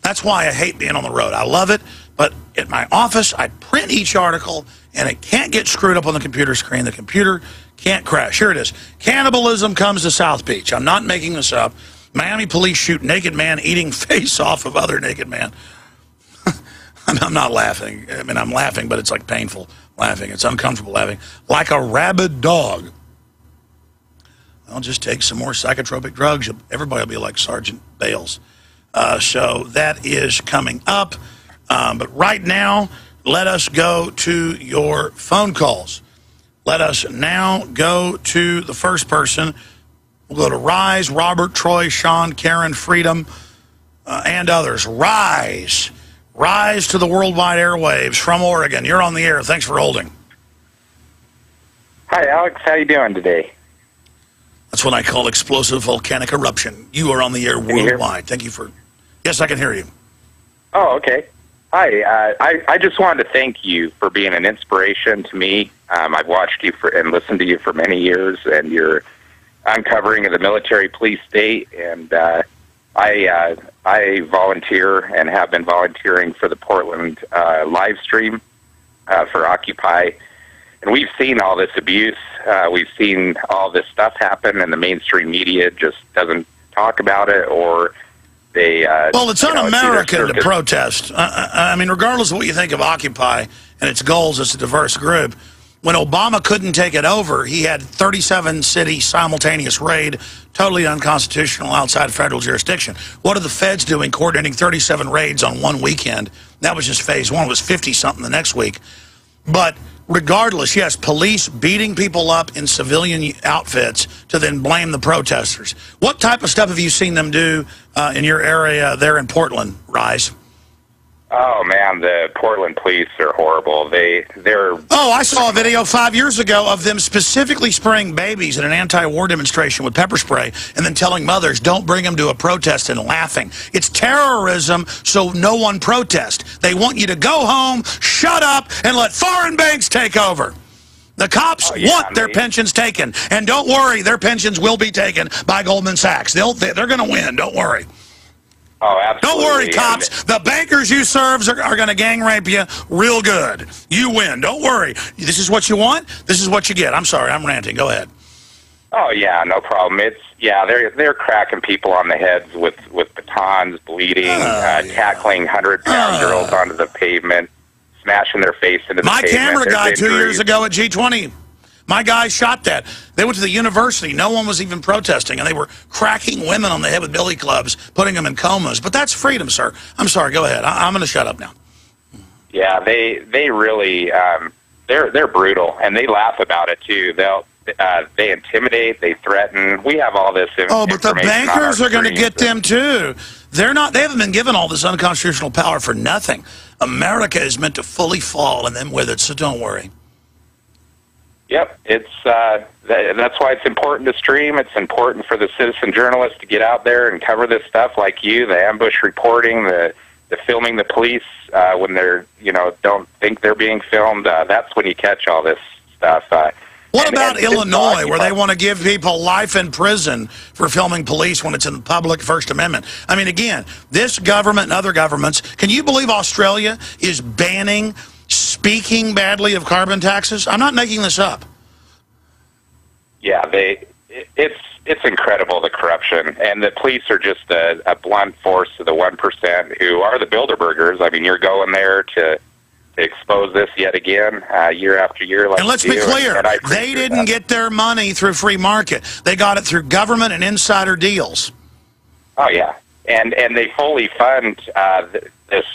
S1: That's why I hate being on the road. I love it, but at my office, I print each article, and it can't get screwed up on the computer screen. The computer can't crash. Here it is. Cannibalism comes to South Beach. I'm not making this up. Miami police shoot naked man eating face off of other naked man. I'm not laughing. I mean, I'm laughing, but it's like painful laughing. It's uncomfortable laughing. Like a rabid dog. I'll just take some more psychotropic drugs. Everybody will be like Sergeant Bales. So that is coming up. But right now, let us go to your phone calls. Let us now go to the first person. We'll go to Rise, Robert, Troy, Sean, Karen, Freedom, and others. Rise. Rise to the worldwide airwaves from Oregon. You're on the air. Thanks for holding.
S4: Hi, Alex. How you doing today?
S1: That's what I call explosive volcanic eruption. You are on the air worldwide. Thank you for... Yes, I can hear you.
S4: Oh, okay. Hi. I just wanted to thank you for being an inspiration to me. I've watched you and listened to you for many years, and your uncovering of the military police state. And I volunteer and have been volunteering for the Portland live stream for Occupy. And we've seen all this abuse. We've seen all this stuff happen, and the mainstream media just doesn't talk about it, or they...
S1: well, it's un-American to protest. I mean, regardless of what you think of Occupy and its goals, it's a diverse group. When Obama couldn't take it over, he had 37-city simultaneous raid, totally unconstitutional outside federal jurisdiction. What are the feds doing coordinating 37 raids on one weekend? That was just phase one. It was 50-something the next week. But regardless, yes, police beating people up in civilian outfits to then blame the protesters. What type of stuff have you seen them do in your area there in Portland, Rise?
S4: Oh, man, the Portland police are horrible. They're...
S1: Oh, I saw a video 5 years ago of them specifically spraying babies at an anti-war demonstration with pepper spray and then telling mothers, don't bring them to a protest, and laughing. It's terrorism, so no one protest. They want you to go home, shut up, and let foreign banks take over. The cops want their pensions taken. And don't worry, their pensions will be taken by Goldman Sachs. They're going to win. Don't worry.
S4: Oh, absolutely.
S1: Don't worry, cops. The bankers you serve are going to gang rape you real good. You win. Don't worry. This is what you want. This is what you get. I'm sorry. I'm ranting. Go ahead.
S4: Oh, yeah, no problem. They're cracking people on the heads with batons, bleeding, tackling 100-pound girls onto the pavement, smashing their face into the pavement.
S1: My camera guy 2 years ago at G20, my guy shot that. They went to the university. No one was even protesting, and they were cracking women on the head with billy clubs, putting them in comas. But that's freedom, sir. I'm sorry. Go ahead. I'm going to shut up now.
S4: Yeah, they really they're brutal, and they laugh about it too. They intimidate, they threaten. We have all this information.
S1: Oh, but the bankers are going to get them too. They haven't been given all this unconstitutional power for nothing. America is meant to fully fall, and them with it. So don't worry.
S4: Yep, it's that's why it's important to stream. It's important for the citizen journalists to get out there and cover this stuff, like you, the ambush reporting, the filming the police when they're don't think they're being filmed. That's when you catch all this stuff.
S1: What about Illinois, where they want to give people life in prison for filming police when it's in the public First Amendment? I mean, again, this government and other governments. Can you believe Australia is banning speaking badly of carbon taxes? I'm not making this up.
S4: Yeah, it's incredible, the corruption, and the police are just a blunt force to the 1% who are the Bilderbergers. I mean, you're going there to expose this yet again, year after year.
S1: And let's be clear, they didn't get their money through free market. They got it through government and insider deals.
S4: Oh, yeah, and they fully fund this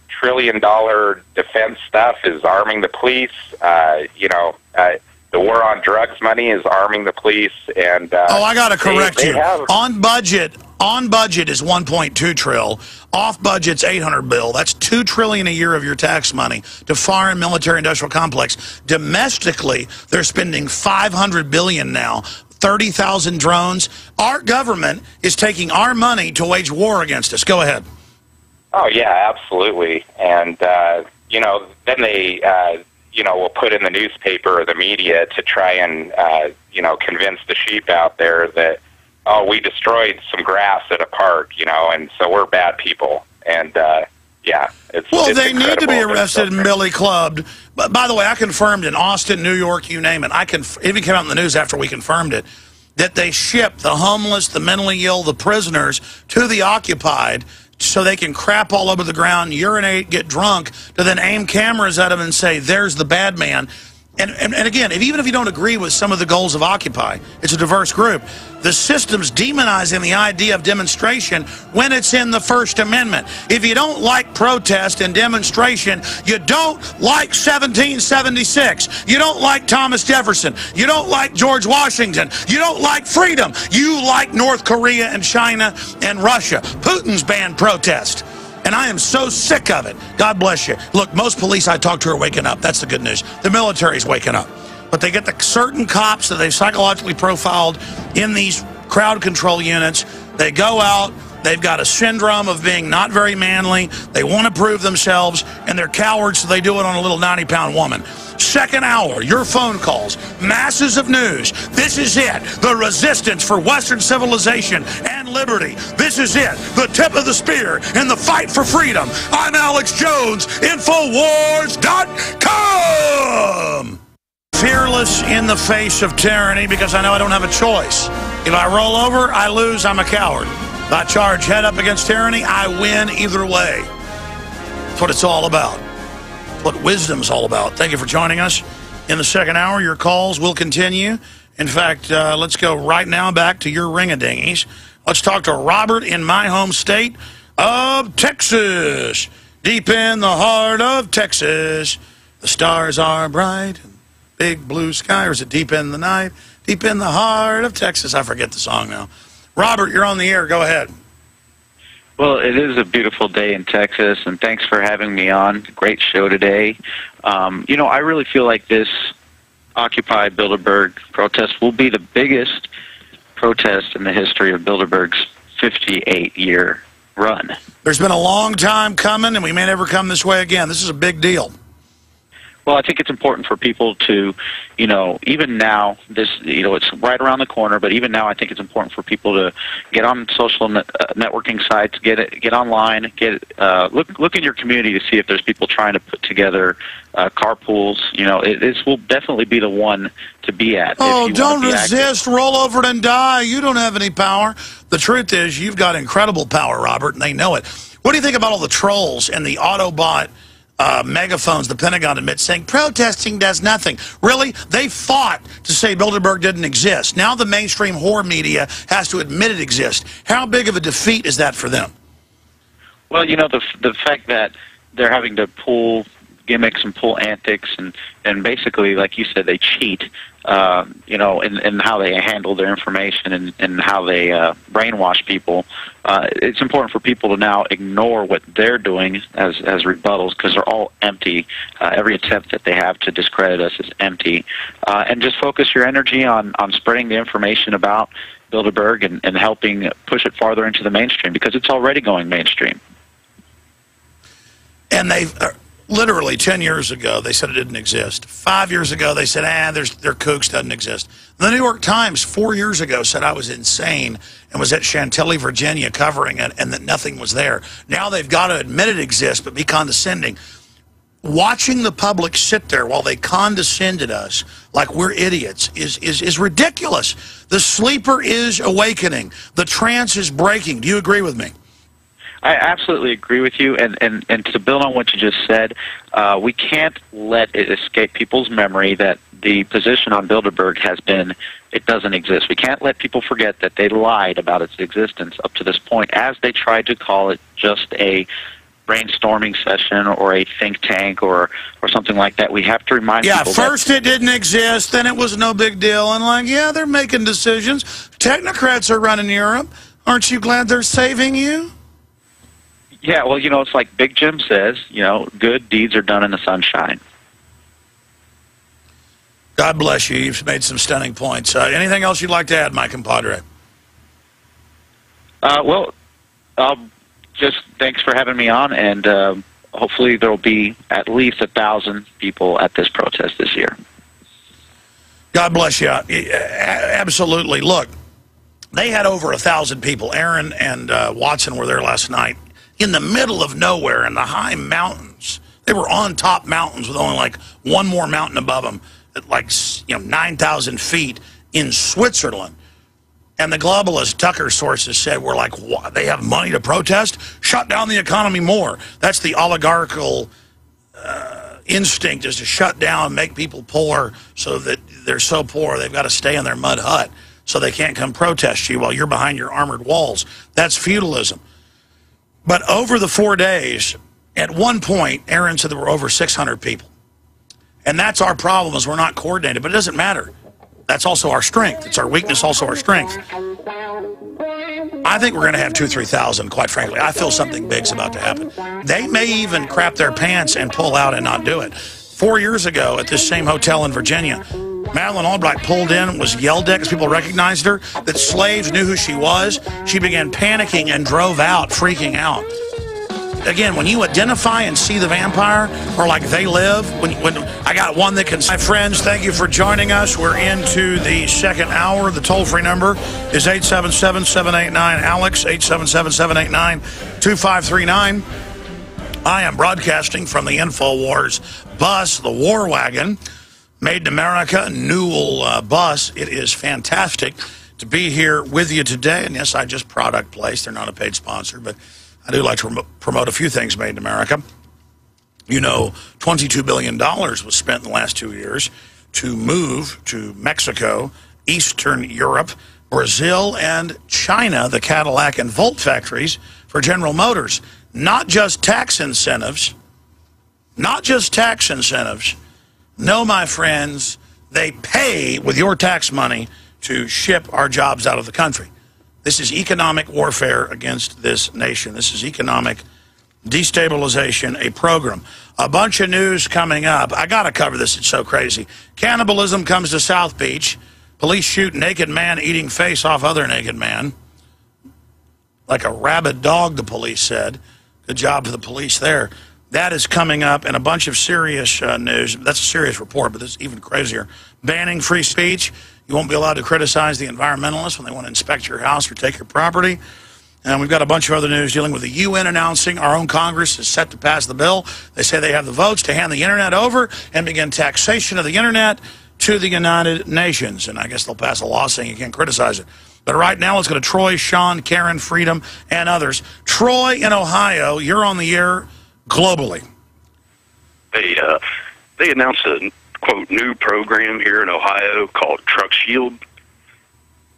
S4: trillion-dollar defense stuff is arming the police. The war on drugs money is arming the police. And
S1: I got to correct you. On budget, On budget is 1.2 trill. Off budget's 800 bill. That's $2 trillion a year of your tax money to foreign military industrial complex. Domestically, they're spending 500 billion now. 30,000 drones. Our government is taking our money to wage war against us. Go ahead.
S4: Oh, yeah, absolutely. And, you know, then they, you know, will put in the newspaper or the media to try and, you know, convince the sheep out there that, oh, we destroyed some grass at a park, you know, and so we're bad people. And, yeah, it's
S1: they need to be arrested and billy clubbed. But by the way, I confirmed in Austin, New York, you name it. It even came out in the news after we confirmed it, that they ship the homeless, the mentally ill, the prisoners to the occupied so they can crap all over the ground, urinate, get drunk, to then aim cameras at them and say, there's the bad man. And again, even if you don't agree with some of the goals of Occupy, it's a diverse group, the system's demonizing the idea of demonstration when it's in the First Amendment. If you don't like protest and demonstration, you don't like 1776. You don't like Thomas Jefferson. You don't like George Washington. You don't like freedom. You like North Korea and China and Russia. Putin's banned protest. And I am so sick of it. God bless you. Look, most police I talk to are waking up. That's the good news. The military's waking up. But they get the certain cops that they've psychologically profiled in these crowd control units. They go out. They've got a syndrome of being not very manly. They want to prove themselves, and they're cowards, so they do it on a little 90-pound woman. Second hour, your phone calls, masses of news. This is it, the resistance for Western civilization and liberty. This is it, the tip of the spear in the fight for freedom. I'm Alex Jones, Infowars.com. Fearless in the face of tyranny because I know I don't have a choice. If I roll over, I lose, I'm a coward. If I charge head up against tyranny, I win either way. That's what it's all about. That's what wisdom's all about. Thank you for joining us. In the second hour, your calls will continue. In fact, let's go right now back to your ring-a-dingies. Let's talk to Robert in my home state of Texas. Deep in the heart of Texas, the stars are bright. Big blue sky, or is it deep in the night? Deep in the heart of Texas. I forget the song now. Robert, you're on the air. Go ahead.
S5: Well, it is a beautiful day in Texas, and thanks for having me on. Great show today. You know, I really feel like this Occupy Bilderberg protest will be the biggest protest in the history of Bilderberg's 58-year run.
S1: There's been a long time coming, and we may never come this way again. This is a big deal.
S5: Well, I think it's important for people to, you know, even now, it's right around the corner, but even now I think it's important for people to get on social networking sites, get online, look in your community to see if there's people trying to put together carpools. You know, this will definitely be the one to be at.
S1: Oh, don't resist, roll over and die. You don't have any power. The truth is you've got incredible power, Robert, and they know it. What do you think about all the trolls and the Autobot megaphones the Pentagon admits saying protesting does nothing? Really? They fought to say Bilderberg didn't exist. Now the mainstream whore media has to admit it exists. How big of a defeat is that for them?
S5: Well, you know, the fact that they're having to pull gimmicks and pull antics and basically, like you said, they cheat, you know, in how they handle their information and how they brainwash people. It's important for people to now ignore what they're doing as rebuttals because they're all empty. Every attempt that they have to discredit us is empty. And just focus your energy on spreading the information about Bilderberg and helping push it farther into the mainstream because it's already going mainstream. And
S1: they've... Literally 10 years ago, they said it didn't exist. 5 years ago, they said, their kooks doesn't exist. The New York Times 4 years ago said I was insane and was at Chantilly, Virginia covering it and that nothing was there. Now they've got to admit it exists but be condescending. Watching the public sit there while they condescended us like we're idiots is ridiculous. The sleeper is awakening. The trance is breaking. Do you agree with me?
S5: I absolutely agree with you, and to build on what you just said, we can't let it escape people's memory that the position on Bilderberg has been it doesn't exist. We can't let people forget that they lied about its existence up to this point as they tried to call it just a brainstorming session or a think tank or something like that. We have to remind people
S1: that... Yeah, first it didn't exist, then it was no big deal, and like, yeah, they're making decisions. Technocrats are running Europe. Aren't you glad they're saving you?
S5: Yeah, well, it's like Big Jim says, good deeds are done in the sunshine.
S1: God bless you. You've made some stunning points. Anything else you'd like to add, my compadre?
S5: Well, just thanks for having me on, and hopefully there will be at least 1,000 people at this protest this year.
S1: God bless you. Absolutely. Look, they had over 1,000 people. Aaron and Watson were there last night in the middle of nowhere in the high mountains. They were on top mountains with only like one more mountain above them at like 9,000 feet in Switzerland. And the globalist Tucker sources said, we're like, what? They have money to protest? Shut down the economy more. That's the oligarchical instinct, is to shut down, make people poor so that they're so poor they've got to stay in their mud hut so they can't come protest you while you're behind your armored walls. That's feudalism. But over the 4 days, at one point, Aaron said there were over 600 people. And that's our problem, is we're not coordinated. But it doesn't matter. That's also our strength. It's our weakness, also our strength. I think we're going to have 2,000 or 3,000, quite frankly. I feel something big's about to happen. They may even crap their pants and pull out and not do it. 4 years ago at this same hotel in Virginia, Madeleine Albright pulled in, was yelled at because people recognized her, that slaves knew who she was. She began panicking and drove out, freaking out. Again, when you identify and see the vampire, or like they live, when I got one that can... My friends, thank you for joining us. We're into the second hour. The toll-free number is 877-789-ALEX, 877-789-2539. I am broadcasting from the Infowars bus, the War Wagon, Made in America, Newell bus. It is fantastic to be here with you today. And yes, I just product placed. They're not a paid sponsor, but I do like to promote a few things made in America. $22 billion was spent in the last 2 years to move to Mexico, Eastern Europe, Brazil, and China, the Cadillac and Volt factories for General Motors. Not just tax incentives. Not just tax incentives. No, my friends, they pay with your tax money to ship our jobs out of the country. This is economic warfare against this nation. This is economic destabilization, a program. A bunch of news coming up. I got to cover this. It's so crazy. Cannibalism comes to South Beach. Police shoot naked man eating face off other naked man. Like a rabid dog, the police said. Good job for the police there. That is coming up, and a bunch of serious news. That's a serious report, but this is even crazier. Banning free speech. You won't be allowed to criticize the environmentalists when they want to inspect your house or take your property. And we've got a bunch of other news dealing with the UN announcing our own Congress is set to pass the bill. They say they have the votes to hand the Internet over and begin taxation of the Internet to the United Nations. And I guess they'll pass a law saying you can't criticize it. But right now, let's go to Troy, Sean, Karen, Freedom, and others. Troy in Ohio, you're on the air globally.
S6: They announced a, quote, new program here in Ohio called Truck Shield.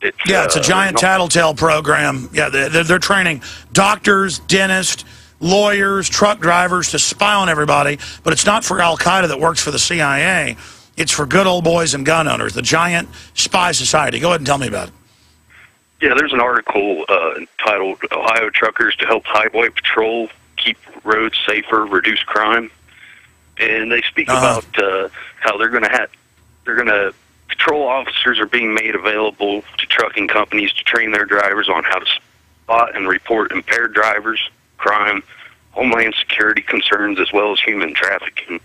S1: It's a giant tattletale program. Yeah, they're training doctors, dentists, lawyers, truck drivers to spy on everybody. But it's not for Al-Qaeda that works for the CIA. It's for good old boys and gun owners, the giant spy society. Go ahead and tell me about it.
S6: Yeah, there's an article entitled Ohio Truckers to Help Highway Patrol Keep Roads Safer, Reduce Crime. And they speak about how they're going to patrol officers are being made available to trucking companies to train their drivers on how to spot and report impaired drivers, crime, homeland security concerns, as well as human trafficking.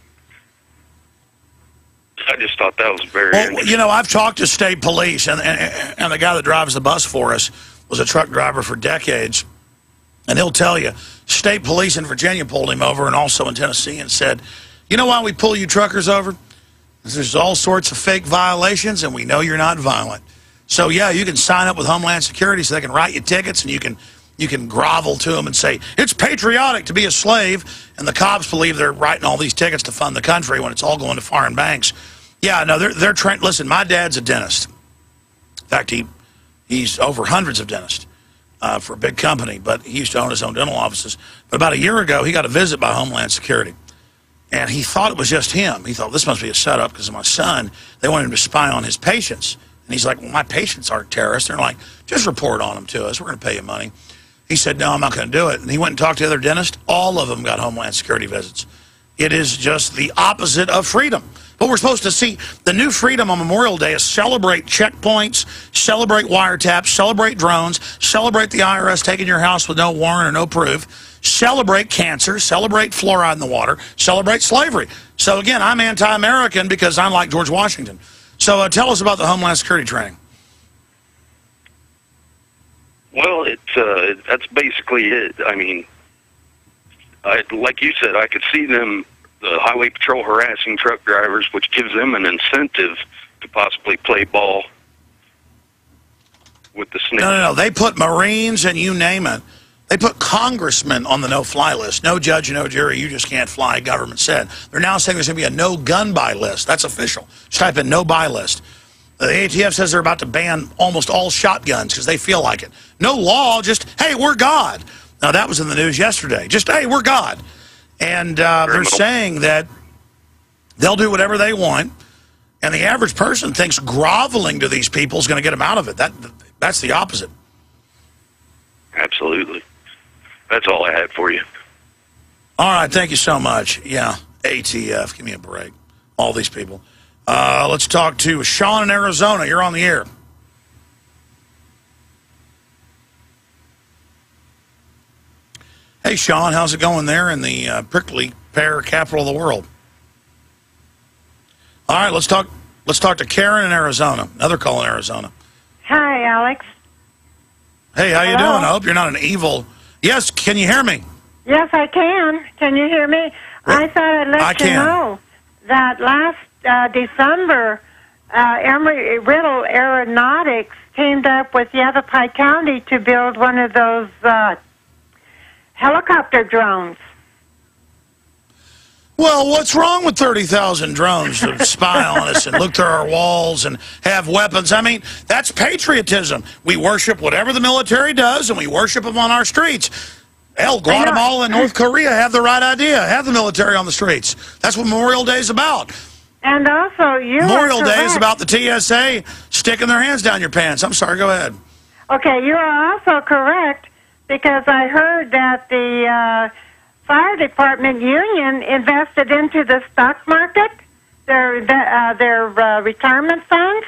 S6: I just thought that was very interesting.
S1: I've talked to state police, and the guy that drives the bus for us was a truck driver for decades. And he'll tell you, state police in Virginia pulled him over, and also in Tennessee, and said, you know why we pull you truckers over? There's all sorts of fake violations, and we know you're not violent. So, yeah, you can sign up with Homeland Security so they can write you tickets, and you can grovel to them and say, it's patriotic to be a slave, and the cops believe they're writing all these tickets to fund the country when it's all going to foreign banks. Yeah, no, they're trained. Listen, my dad's a dentist. In fact, he's over hundreds of dentists for a big company, but he used to own his own dental offices. But about a year ago, he got a visit by Homeland Security. And he thought it was just him. He thought, this must be a setup because of my son. They wanted him to spy on his patients And he's like, well, my patients aren't terrorists. They're like, just report on them to us. We're going to pay you money. He said, no, I'm not going to do it. And he went and talked to the other dentists. All of them got Homeland Security visits. It is just the opposite of freedom. But we're supposed to see the new freedom on Memorial Day is celebrate checkpoints, celebrate wiretaps, celebrate drones, celebrate the IRS taking your house with no warrant or no proof, celebrate cancer, celebrate fluoride in the water, celebrate slavery. So again, I'm anti-American because I'm like George Washington. So tell us about the Homeland Security training.
S6: Well, that's basically it. I mean, like you said, I could see them, the highway patrol harassing truck drivers, which gives them an incentive to possibly play ball with the snitch.
S1: No. They put Marines and you name it. They put congressmen on the no-fly list. No judge, no jury, you just can't fly, government said. They're now saying there's going to be a no-gun-buy list. That's official. Just type in no-buy list. The ATF says they're about to ban almost all shotguns because they feel like it. No law, just, hey, we're God. Now, that was in the news yesterday. Just, hey, we're God. And they're saying that they'll do whatever they want, and the average person thinks groveling to these people is going to get them out of it. That's the opposite.
S6: Absolutely. That's all I had for you.
S1: All right, thank you so much. Yeah, ATF, give me a break. All these people. Let's talk to Sean in Arizona. You're on the air. Hey, Sean, how's it going there in the prickly pear capital of the world? All right, let's talk to Karen in Arizona. Another call in Arizona.
S7: Hi, Alex.
S1: Hey, how you doing? I hope you're not an evil... Yes, can you hear me?
S7: Yes, I can. Can you hear me? I thought I'd let you know that last December, Embry-Riddle Aeronautics teamed up with Yavapai County to build one of those helicopter drones.
S1: Well, what's wrong with 30,000 drones to spy on us and look through our walls and have weapons? I mean, that's patriotism. We worship whatever the military does, and we worship them on our streets. Hell, Guatemala and North Korea have the right idea. Have the military on the streets. That's what Memorial Day is about.
S7: And also,
S1: Memorial Day is about the TSA sticking their hands down your pants. I'm sorry, go ahead.
S7: Okay, you are also correct, because I heard that the fire department union invested into the stock market, their retirement funds.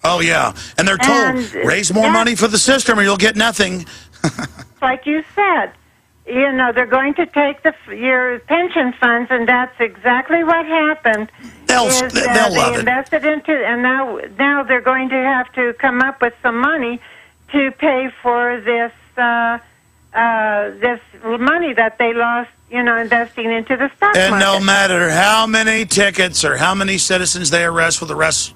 S1: Oh, yeah. And they're told, raise more money for the system or you'll get nothing.
S7: Like you said, you know, they're going to take your pension funds, and that's exactly what happened.
S1: They'll love
S7: they invested into, and now they're going to have to come up with some money to pay for this this money that they lost, you know, investing into the stock market.
S1: And no matter how many tickets or how many citizens they arrest with arrest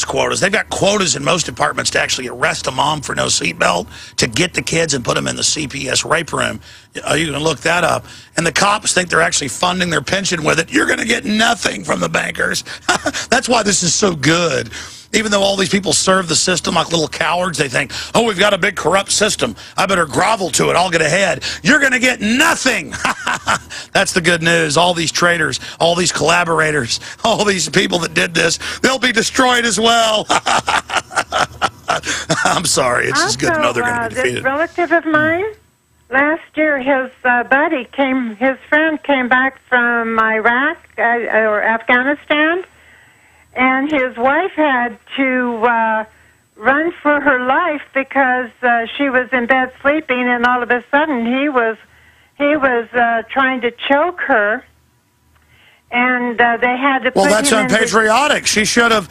S1: quotas, they've got quotas in most departments to actually arrest a mom for no seatbelt, to get the kids and put them in the CPS rape room. You can look that up. And the cops think they're actually funding their pension with it. You're going to get nothing from the bankers. That's why this is so good. Even though all these people serve the system like little cowards, they think, oh, we've got a big corrupt system. I better grovel to it. I'll get ahead. You're going to get nothing. That's the good news. All these traitors, all these collaborators, all these people that did this, they'll be destroyed as well. I'm sorry. It's just good to know they're going to be defeated.
S7: This relative of mine, last year, his his friend came back from Iraq or Afghanistan, and his wife had to run for her life because she was in bed sleeping, and all of a sudden he was trying to choke her, and they had to.
S1: Well, that's unpatriotic. She should have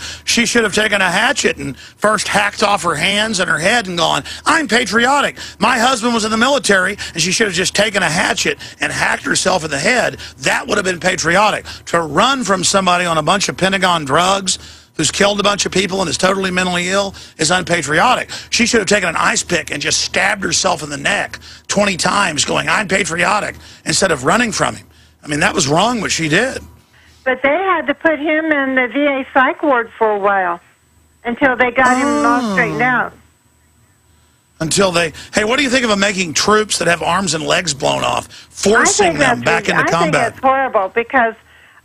S1: taken a hatchet and first hacked off her hands and her head and gone, I'm patriotic. My husband was in the military, and she should have just taken a hatchet and hacked herself in the head. That would have been patriotic. To run from somebody on a bunch of Pentagon drugs who's killed a bunch of people and is totally mentally ill is unpatriotic. She should have taken an ice pick and just stabbed herself in the neck 20 times going, I'm patriotic, instead of running from him. I mean, that was wrong what she did.
S7: But they had to put him in the VA psych ward for a while until they got him all straightened out.
S1: Until hey, what do you think of making troops that have arms and legs blown off, forcing them back into combat?
S7: I think it's horrible because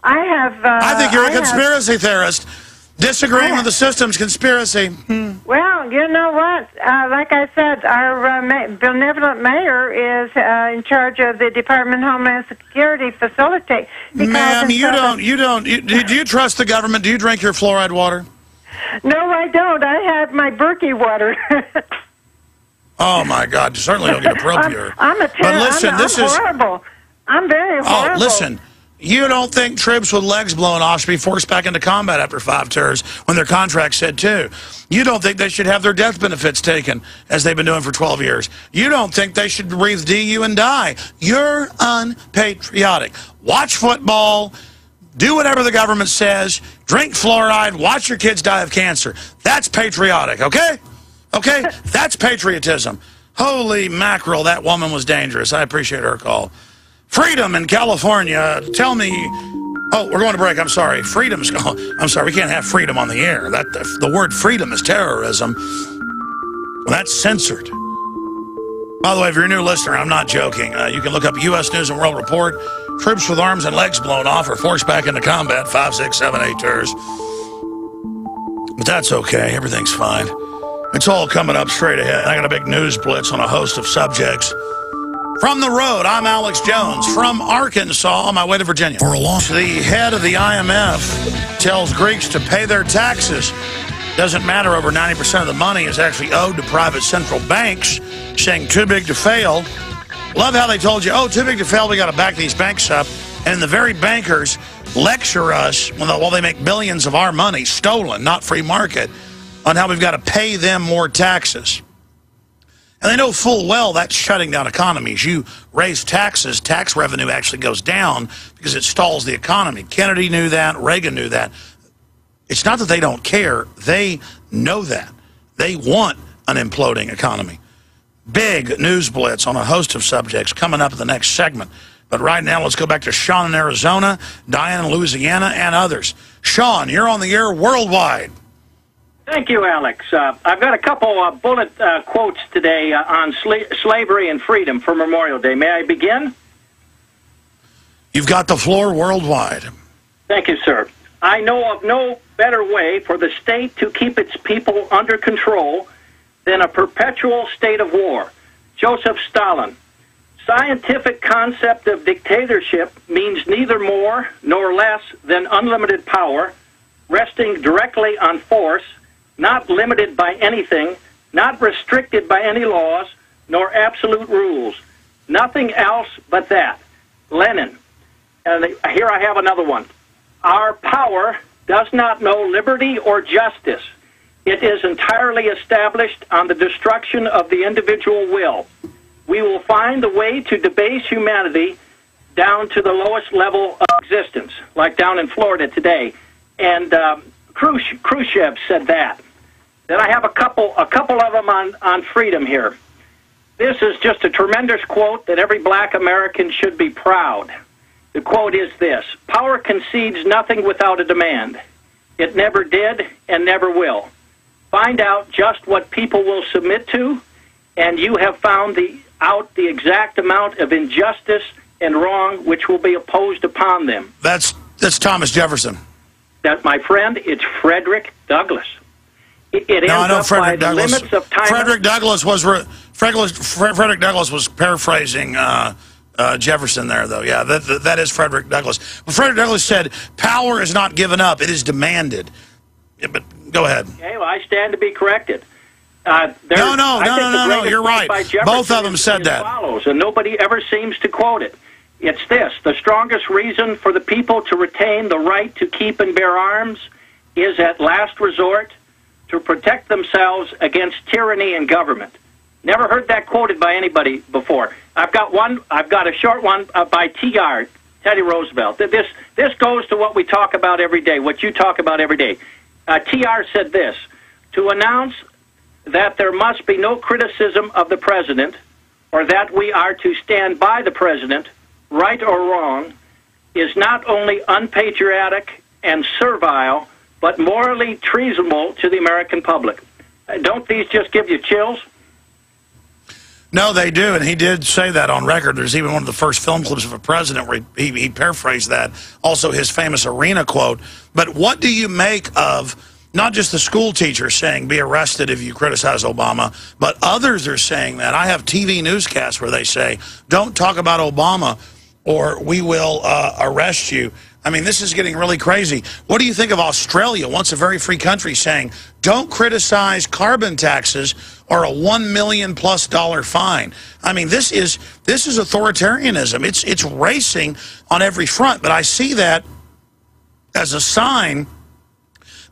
S7: I have...
S1: I think you're a conspiracy theorist. Disagreeing with the system's conspiracy.
S7: Well, you know what? Like I said, our benevolent mayor is in charge of the Department of Homeland Security facility.
S1: Ma'am, do you trust the government? Do you drink your fluoride water?
S7: No, I don't. I have my Berkey water.
S1: Oh, my God. You certainly don't get appropriate.
S7: I'm a
S1: But listen,
S7: I'm horrible. I'm very horrible.
S1: Oh, listen. You don't think troops with legs blown off should be forced back into combat after 5 tours when their contract said 2. You don't think they should have their death benefits taken, as they've been doing for 12 years. You don't think they should breathe DU and die. You're unpatriotic. Watch football. Do whatever the government says. Drink fluoride. Watch your kids die of cancer. That's patriotic, okay? Okay? That's patriotism. Holy mackerel, that woman was dangerous. I appreciate her call. Freedom in California. Tell me. Oh, we're going to break. I'm sorry. Freedom's gone. I'm sorry. We can't have freedom on the air. The word freedom is terrorism. Well, that's censored. By the way, if you're a new listener, I'm not joking. You can look up U.S. News and World Report. Troops with arms and legs blown off are forced back into combat. 5, 6, 7, 8 tours. But that's okay. Everything's fine. It's all coming up straight ahead. I got a big news blitz on a host of subjects. From the road, I'm Alex Jones. From Arkansas, on my way to Virginia. For a long the head of the IMF tells Greeks to pay their taxes. Doesn't matter, over 90% of the money is actually owed to private central banks, saying too big to fail. Love how they told you, oh, too big to fail, we got to back these banks up. And the very bankers lecture us while they make billions of our money, stolen, not free market, on how we've got to pay them more taxes. And they know full well that's shutting down economies. You raise taxes, tax revenue actually goes down because it stalls the economy. Kennedy knew that. Reagan knew that. It's not that they don't care. They know that. They want an imploding economy. Big news blitz on a host of subjects coming up in the next segment. But right now, let's go back to Sean in Arizona, Diane in Louisiana, and others. Sean, you're on the air worldwide.
S8: Thank you, Alex. I've got a couple bullet quotes today on slavery and freedom for Memorial Day. May I begin?
S1: You've got the floor worldwide.
S8: Thank you, sir. I know of no better way for the state to keep its people under control than a perpetual state of war. Joseph Stalin. Scientific concept of dictatorship means neither more nor less than unlimited power, resting directly on force, not limited by anything, not restricted by any laws, nor absolute rules. Nothing else but that. Lenin. And here I have another one. Our power does not know liberty or justice. It is entirely established on the destruction of the individual will. We will find the way to debase humanity down to the lowest level of existence, like down in Florida today. And Khrushchev said that. Then I have a couple of them on freedom here. This is just a tremendous quote that every black American should be proud. The quote is this: power concedes nothing without a demand. It never did and never will. Find out just what people will submit to, and you have found out the exact amount of injustice and wrong which will be opposed upon them.
S1: That's Thomas Jefferson.
S8: That, my friend, it's Frederick Douglass. It ends
S1: I know
S8: up
S1: Frederick
S8: by
S1: Douglass.
S8: the limits of time.
S1: Frederick Douglass was paraphrasing Jefferson there, though. Yeah, that is Frederick Douglass. But Frederick Douglass said, "Power is not given up; it is demanded." Yeah, but go ahead.
S8: Okay, well, I stand to be corrected.
S1: No. You're right. Both of them said that.
S8: Follows, and nobody ever seems to quote it. It's this: the strongest reason for the people to retain the right to keep and bear arms is, at last resort, to protect themselves against tyranny and government. Never heard that quoted by anybody before. I've got a short one by T.R., Teddy Roosevelt. This goes to what we talk about every day, what you talk about every day. T.R. said this: to announce that there must be no criticism of the president, or that we are to stand by the president, right or wrong, is not only unpatriotic and servile, but morally treasonable to the American public. Don't these just give you chills?
S1: No, they do, and he did say that on record. There's even one of the first film clips of a president where he paraphrased that. Also, his famous arena quote. But what do you make of not just the school teachers saying be arrested if you criticize Obama, but others are saying that. I have TV newscasts where they say, don't talk about Obama or we will arrest you. I mean, this is getting really crazy. What do you think of Australia, once a very free country, saying, don't criticize carbon taxes or a $1 million+ fine? I mean, this is authoritarianism. It's racing on every front, but I see that as a sign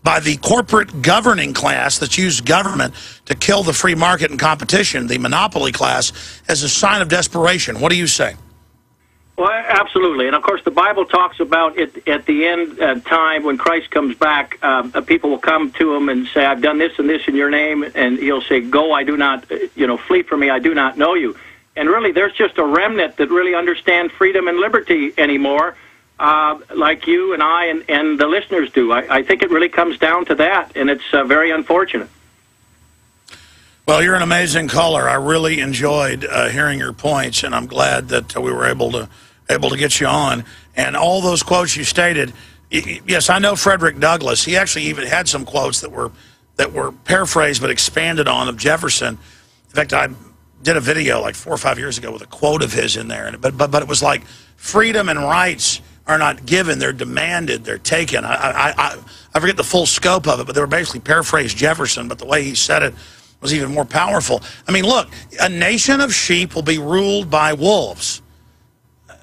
S1: by the corporate governing class that's used government to kill the free market and competition, the monopoly class, as a sign of desperation. What do you say?
S8: Well, absolutely. And, of course, the Bible talks about it at the end time when Christ comes back, people will come to him and say, I've done this and this in your name, and he'll say, go, I do not, flee from me, I do not know you. And really, there's just a remnant that really understand freedom and liberty anymore, like you and I and the listeners do. I think it really comes down to that, and it's very unfortunate.
S1: Well, you're an amazing caller. I really enjoyed hearing your points, and I'm glad that we were able to get you on. And all those quotes you stated, yes, I know Frederick Douglass. He actually even had some quotes that were paraphrased but expanded on of Jefferson. In fact, I did a video like 4 or 5 years ago with a quote of his in there. But it was like, freedom and rights are not given, they're demanded, they're taken. I forget the full scope of it, but they were basically paraphrased Jefferson, but the way he said it was even more powerful. I mean, look, a nation of sheep will be ruled by wolves.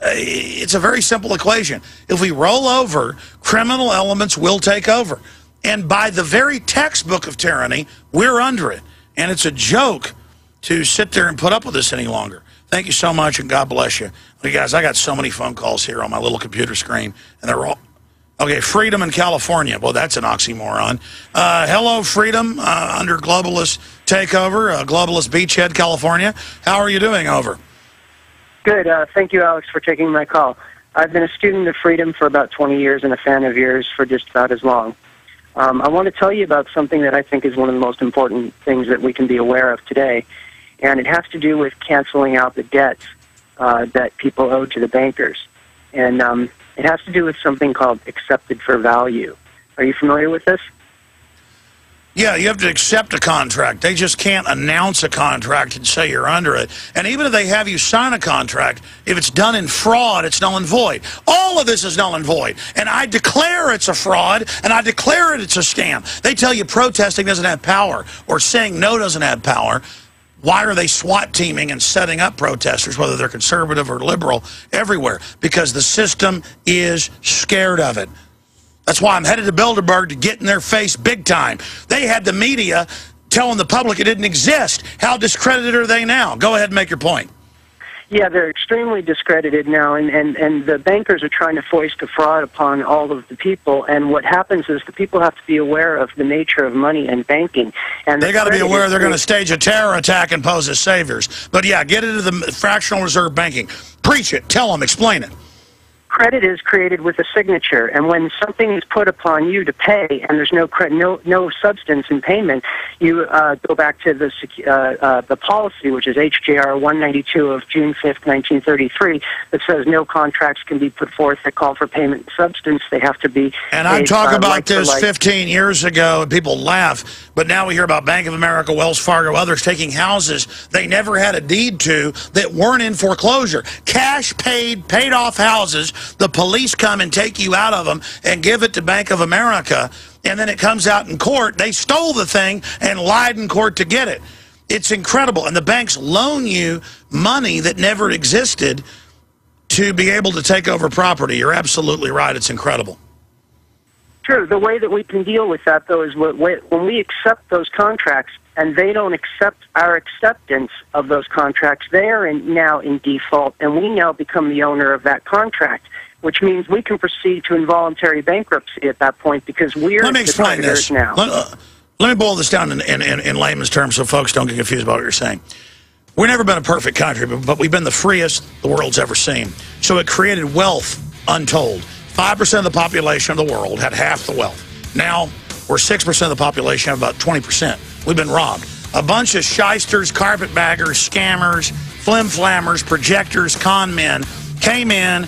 S1: It's a very simple equation. If we roll over, criminal elements will take over. And by the very textbook of tyranny, we're under it. And it's a joke to sit there and put up with this any longer. Thank you so much, and God bless you. You guys, I got so many phone calls here on my little computer screen, and they're all... Okay, Freedom in California. Well, that's an oxymoron. Hello, Freedom, under globalist takeover, globalist beachhead, California. How are you doing, over?
S9: Good. Thank you, Alex, for taking my call. I've been a student of Freedom for about 20 years and a fan of yours for just about as long. I want to tell you about something that I think is one of the most important things that we can be aware of today, and it has to do with canceling out the debts that people owe to the bankers. And it has to do with something called accepted for value. Are you familiar with this?
S1: Yeah, you have to accept a contract. They just can't announce a contract and say you're under it. And even if they have you sign a contract, if it's done in fraud, it's null and void. All of this is null and void. And I declare it's a fraud, and I declare it's a scam. They tell you protesting doesn't have power, or saying no doesn't have power. Why are they SWAT teaming and setting up protesters, whether they're conservative or liberal, everywhere? Because the system is scared of it. That's why I'm headed to Bilderberg to get in their face big time. They had the media telling the public it didn't exist. How discredited are they now? Go ahead and make your point.
S9: Yeah, they're extremely discredited now, and the bankers are trying to foist a fraud upon all of the people. And what happens is the people have to be aware of the nature of money and banking. And
S1: they got to be aware they're going to stage a terror attack and pose as saviors. But yeah, get into the fractional reserve banking. Preach it. Tell them. Explain it.
S9: Credit is created with a signature, and when something is put upon you to pay, and there's no substance in payment, you go back to the policy, which is HJR 192 of June 5th, 1933, that says no contracts can be put forth that call for payment in substance. They have to be. And
S1: I talk about this 15 years ago, and people laugh, but now we hear about Bank of America, Wells Fargo, others taking houses they never had a deed to that weren't in foreclosure. Cash paid off houses. The police come and take you out of them and give it to Bank of America, and then it comes out in court. They stole the thing and lied in court to get it. It's incredible. And the banks loan you money that never existed to be able to take over property. You're absolutely right. It's incredible.
S9: Sure. The way that we can deal with that, though, is when we accept those contracts and they don't accept our acceptance of those contracts, they are now in default, and we now become the owner of that contract, which means we can proceed to involuntary bankruptcy at that point because we're the creditors now.
S1: Let me boil this down in layman's terms so folks don't get confused about what you're saying. We've never been a perfect country, but we've been the freest the world's ever seen. So it created wealth untold. 5% of the population of the world had half the wealth. Now we're 6% of the population, have about 20%. We've been robbed. A bunch of shysters, carpetbaggers, scammers, flim-flammers, projectors, con men came in,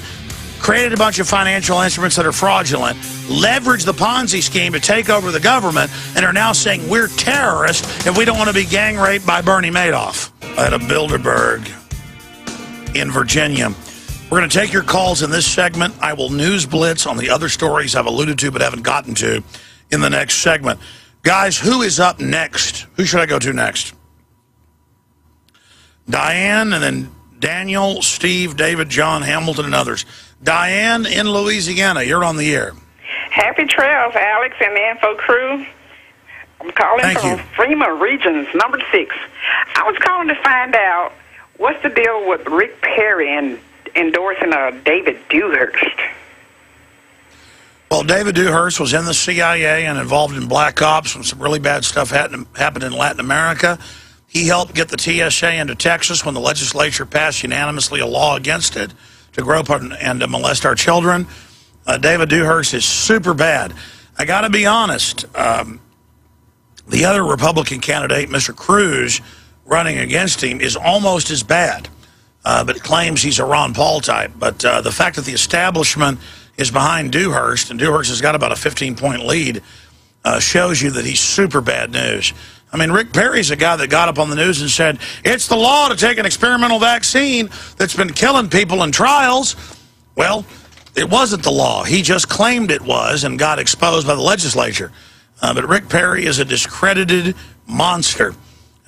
S1: created a bunch of financial instruments that are fraudulent, leveraged the Ponzi scheme to take over the government and are now saying we're terrorists and we don't want to be gang raped by Bernie Madoff at a Bilderberg in Virginia. We're going to take your calls in this segment. I will news blitz on the other stories I've alluded to but haven't gotten to in the next segment. Guys, who is up next? Who should I go to next? Diane, and then Daniel, Steve, David, John, Hamilton, and others. Diane in Louisiana, you're on the air.
S10: Happy trails, Alex and the Info crew. I'm calling from Fremont Regions, number 6. I was calling to find out what's the deal with Rick Perry and endorsing David Dewhurst.
S1: Well, David Dewhurst was in the CIA and involved in black ops when some really bad stuff happened in Latin America. He helped get the TSA into Texas when the legislature passed unanimously a law against it to grope and to molest our children. David Dewhurst is super bad. I got to be honest. The other Republican candidate, Mr. Cruz, running against him, is almost as bad, but claims he's a Ron Paul type. But the fact that the establishment is behind Dewhurst, and Dewhurst has got about a 15-point lead, shows you that he's super bad news. I mean, Rick Perry's a guy that got up on the news and said, it's the law to take an experimental vaccine that's been killing people in trials. Well, it wasn't the law. He just claimed it was and got exposed by the legislature. But Rick Perry is a discredited monster.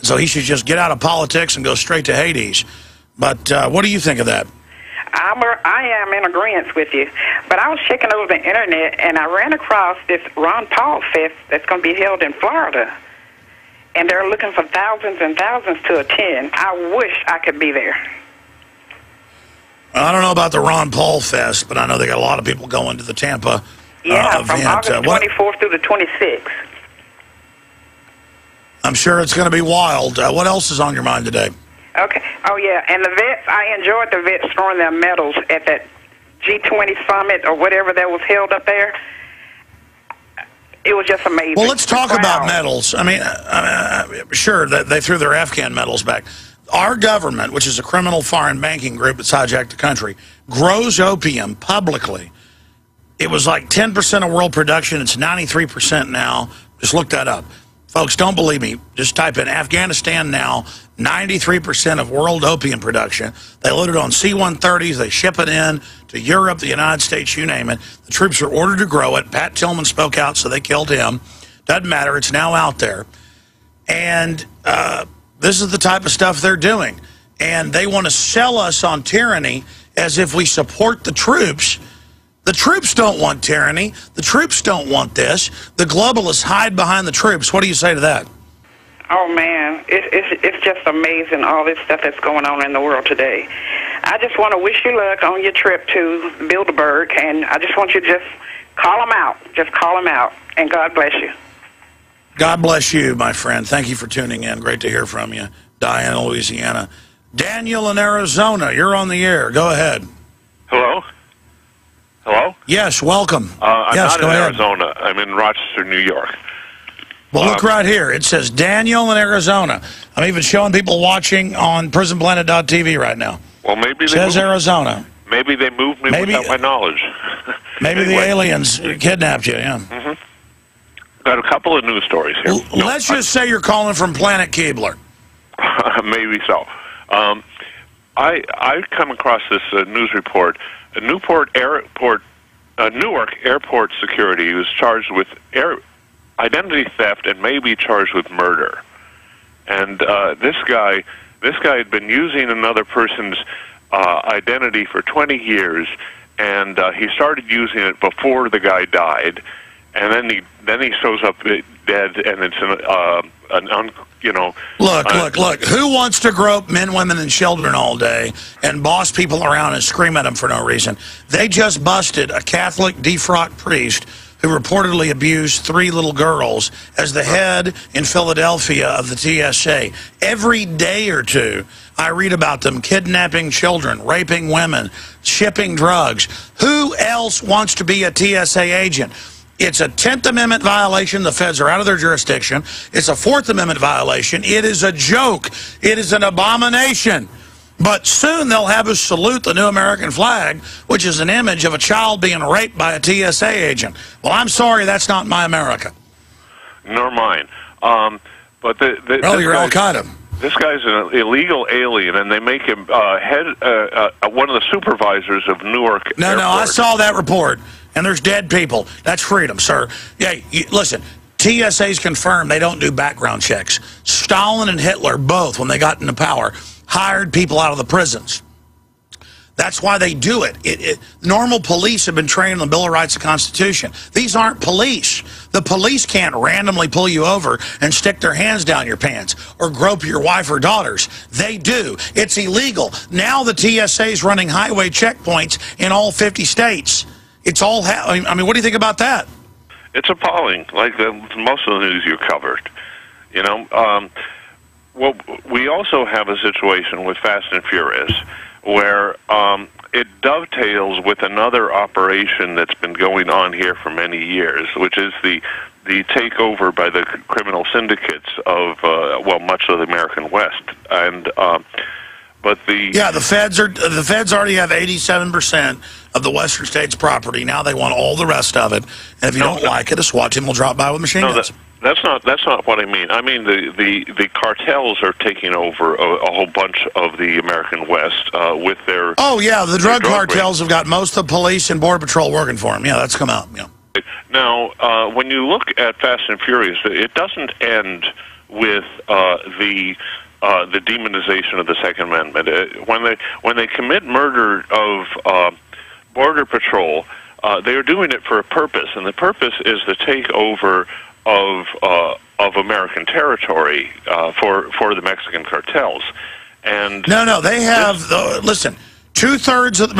S1: So he should just get out of politics and go straight to Hades. But what do you think of that?
S10: I am in agreement with you. But I was checking over the internet, and I ran across this Ron Paul Fest that's going to be held in Florida. And they're looking for thousands and thousands to attend. I wish I could be there.
S1: I don't know about the Ron Paul Fest, but I know they got a lot of people going to the Tampa event.
S10: From August 24th through the 26th.
S1: I'm sure it's going to be wild. What else is on your mind today?
S10: Okay. Oh, yeah. And the vets, I enjoyed the vets throwing their medals at that G20 summit or whatever that was held up there. It was just amazing.
S1: Well, let's talk about medals. I mean, sure, they threw their Afghan medals back. Our government, which is a criminal foreign banking group that's hijacked the country, grows opium publicly. It was like 10% of world production. It's 93% now. Just look that up. Folks, don't believe me. Just type in Afghanistan now, 93% of world opium production. They load it on C-130s. They ship it in to Europe, the United States, you name it. The troops are ordered to grow it. Pat Tillman spoke out, so they killed him. Doesn't matter. It's now out there. And this is the type of stuff they're doing. And they want to sell us on tyranny as if we support the troops. The troops don't want tyranny. The troops don't want this. The globalists hide behind the troops. What do you say to that?
S10: Oh, man, it's just amazing, all this stuff that's going on in the world today. I just want to wish you luck on your trip to Bilderberg, and I just want you to just call them out. Just call them out, and God bless you.
S1: God bless you, my friend. Thank you for tuning in. Great to hear from you. Diana, Louisiana. Daniel in Arizona, you're on the air. Go ahead.
S11: Hello? Hello?
S1: Yes, welcome.
S11: I'm
S1: yes,
S11: not in Arizona. I'm in Rochester, New York.
S1: Well, look right here. It says Daniel in Arizona. I'm even showing people watching on prisonplanet.tv right now.
S11: Well, maybe
S1: it says Arizona.
S11: Maybe they moved me without my knowledge.
S1: Maybe the aliens kidnapped you, yeah.
S11: Mm-hmm. Got a couple of news stories here.
S1: Let's just say you're calling from Planet Keebler.
S11: Maybe so. I come across this news report. Newark Airport security was charged with identity theft and may be charged with murder. And this guy had been using another person's identity for 20 years, and he started using it before the guy died. And then he shows up dead, and it's
S1: Look. Who wants to grope men, women, and children all day and boss people around and scream at them for no reason? They just busted a Catholic defrocked priest who reportedly abused 3 little girls as the head in Philadelphia of the TSA. Every day or two, I read about them kidnapping children, raping women, shipping drugs. Who else wants to be a TSA agent? It's a 10th Amendment violation. The feds are out of their jurisdiction. It's a 4th Amendment violation. It is a joke. It is an abomination. But soon they'll have us salute the new American flag, which is an image of a child being raped by a TSA agent. Well, I'm sorry, that's not my America.
S11: Nor mine. But
S1: you're Al-Qaeda.
S11: This guy's an illegal alien, and they make him one of the supervisors of Newark Airport.
S1: No, I saw that report, and there's dead people. That's freedom, sir. Yeah, listen, TSA's confirmed they don't do background checks. Stalin and Hitler both, when they got into power, hired people out of the prisons. That's why they do it. Normal police have been trained on the Bill of Rights and Constitution. These aren't police. The police can't randomly pull you over and stick their hands down your pants or grope your wife or daughters. They do. It's illegal. Now the TSA is running highway checkpoints in all 50 states. It's all, I mean, what do you think about that?
S11: It's appalling, like most of the news you covered. You know, well, we also have a situation with Fast and Furious where it dovetails with another operation that's been going on here for many years, which is the takeover by the criminal syndicates of much of the American West. And but the feds already have 87% of the Western states' property. Now they want all the rest of it. And if you don't like it, a SWAT team will drop by with machine guns. That's not what I mean. I mean the cartels are taking over a whole bunch of the American West with their...
S1: Oh, yeah, the drug cartels have got most of the police and Border Patrol working for them. Yeah, that's come out. Yeah.
S11: Now, when you look at Fast and Furious, it doesn't end with the demonization of the Second Amendment. When they commit murder of Border Patrol, they are doing it for a purpose, and the purpose is the takeover of American territory for the Mexican cartels. And
S1: no, they have listen. 2/3 of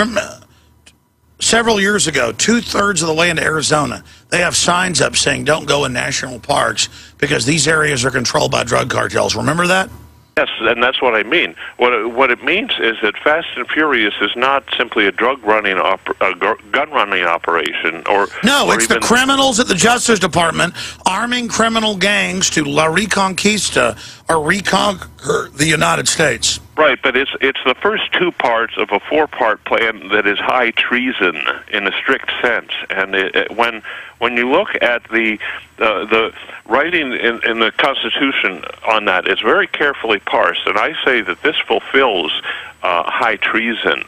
S1: several years ago, 2/3 of the way into Arizona, they have signs up saying "Don't go in national parks because these areas are controlled by drug cartels." Remember that?
S11: Yes, and that's what I mean. What it means is that Fast and Furious is not simply a gun running operation,
S1: it's the criminals at the Justice Department arming criminal gangs to La Reconquista or reconquer the United States.
S11: Right, but it's the first two parts of a four-part plan that is high treason in a strict sense. And when you look at the writing in the Constitution on that, it's very carefully parsed. And I say that this fulfills high treason,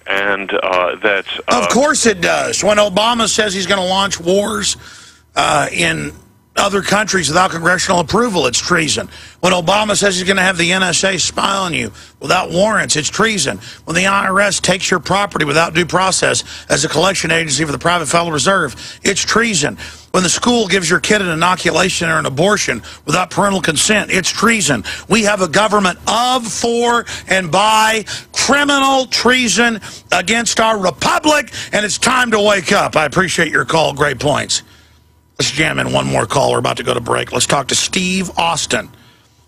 S11: and that
S1: of course it does. When Obama says he's going to launch wars in other countries without congressional approval, it's treason. When Obama says he's going to have the NSA spy on you without warrants, it's treason. When the IRS takes your property without due process as a collection agency for the private Federal Reserve, it's treason. When the school gives your kid an inoculation or an abortion without parental consent, it's treason. We have a government of, for, and by criminal treason against our republic, and it's time to wake up. I appreciate your call. Great points. Let's jam in one more call. We're about to go to break. Let's talk to Steve Austin.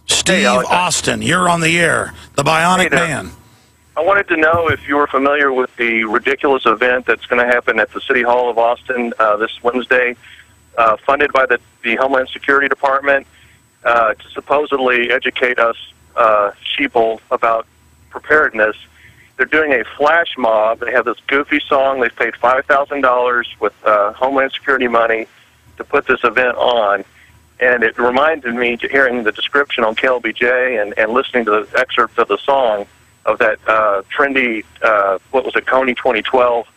S1: Steve Austin, you're on the air. The Bionic Man.
S12: I wanted to know if you were familiar with the ridiculous event that's going to happen at the City Hall of Austin this Wednesday, funded by the Homeland Security Department to supposedly educate us sheeple about preparedness. They're doing a flash mob. They have this goofy song. They've paid $5,000 with Homeland Security money to put this event on, and it reminded me, hearing the description on KLBJ and listening to the excerpt of the song, of that trendy, what was it, Coney 2012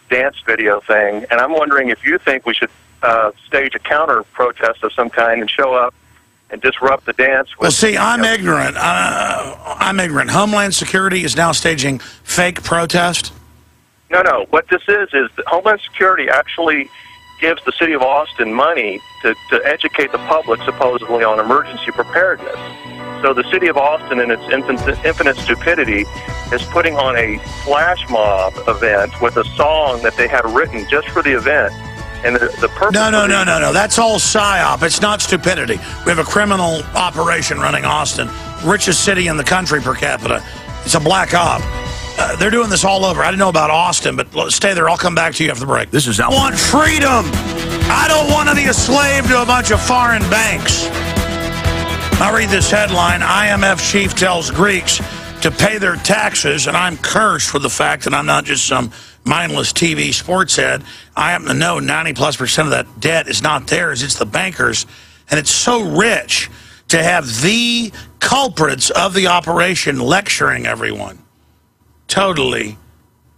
S12: dance video thing. And I'm wondering if you think we should stage a counter protest of some kind and show up and disrupt the dance.
S1: Well, see, I'm ignorant. I'm ignorant. Homeland Security is now staging fake protest?
S12: No. What this is that Homeland Security actually gives the city of Austin money to educate the public, supposedly, on emergency preparedness. So the city of Austin, in its infinite stupidity, is putting on a flash mob event with a song that they had written just for the event. And the purpose...
S1: No. That's all PSYOP. It's not stupidity. We have a criminal operation running Austin, richest city in the country per capita. It's a black op. They're doing this all over. I didn't know about Austin, but stay there. I'll come back to you after the break.
S13: This is
S1: I want freedom. I don't want to be a slave to a bunch of foreign banks. I read this headline. IMF chief tells Greeks to pay their taxes, and I'm cursed for the fact that I'm not just some mindless TV sports head. I happen to know 90+% of that debt is not theirs, it's the bankers. And it's so rich to have the culprits of the operation lecturing everyone. Totally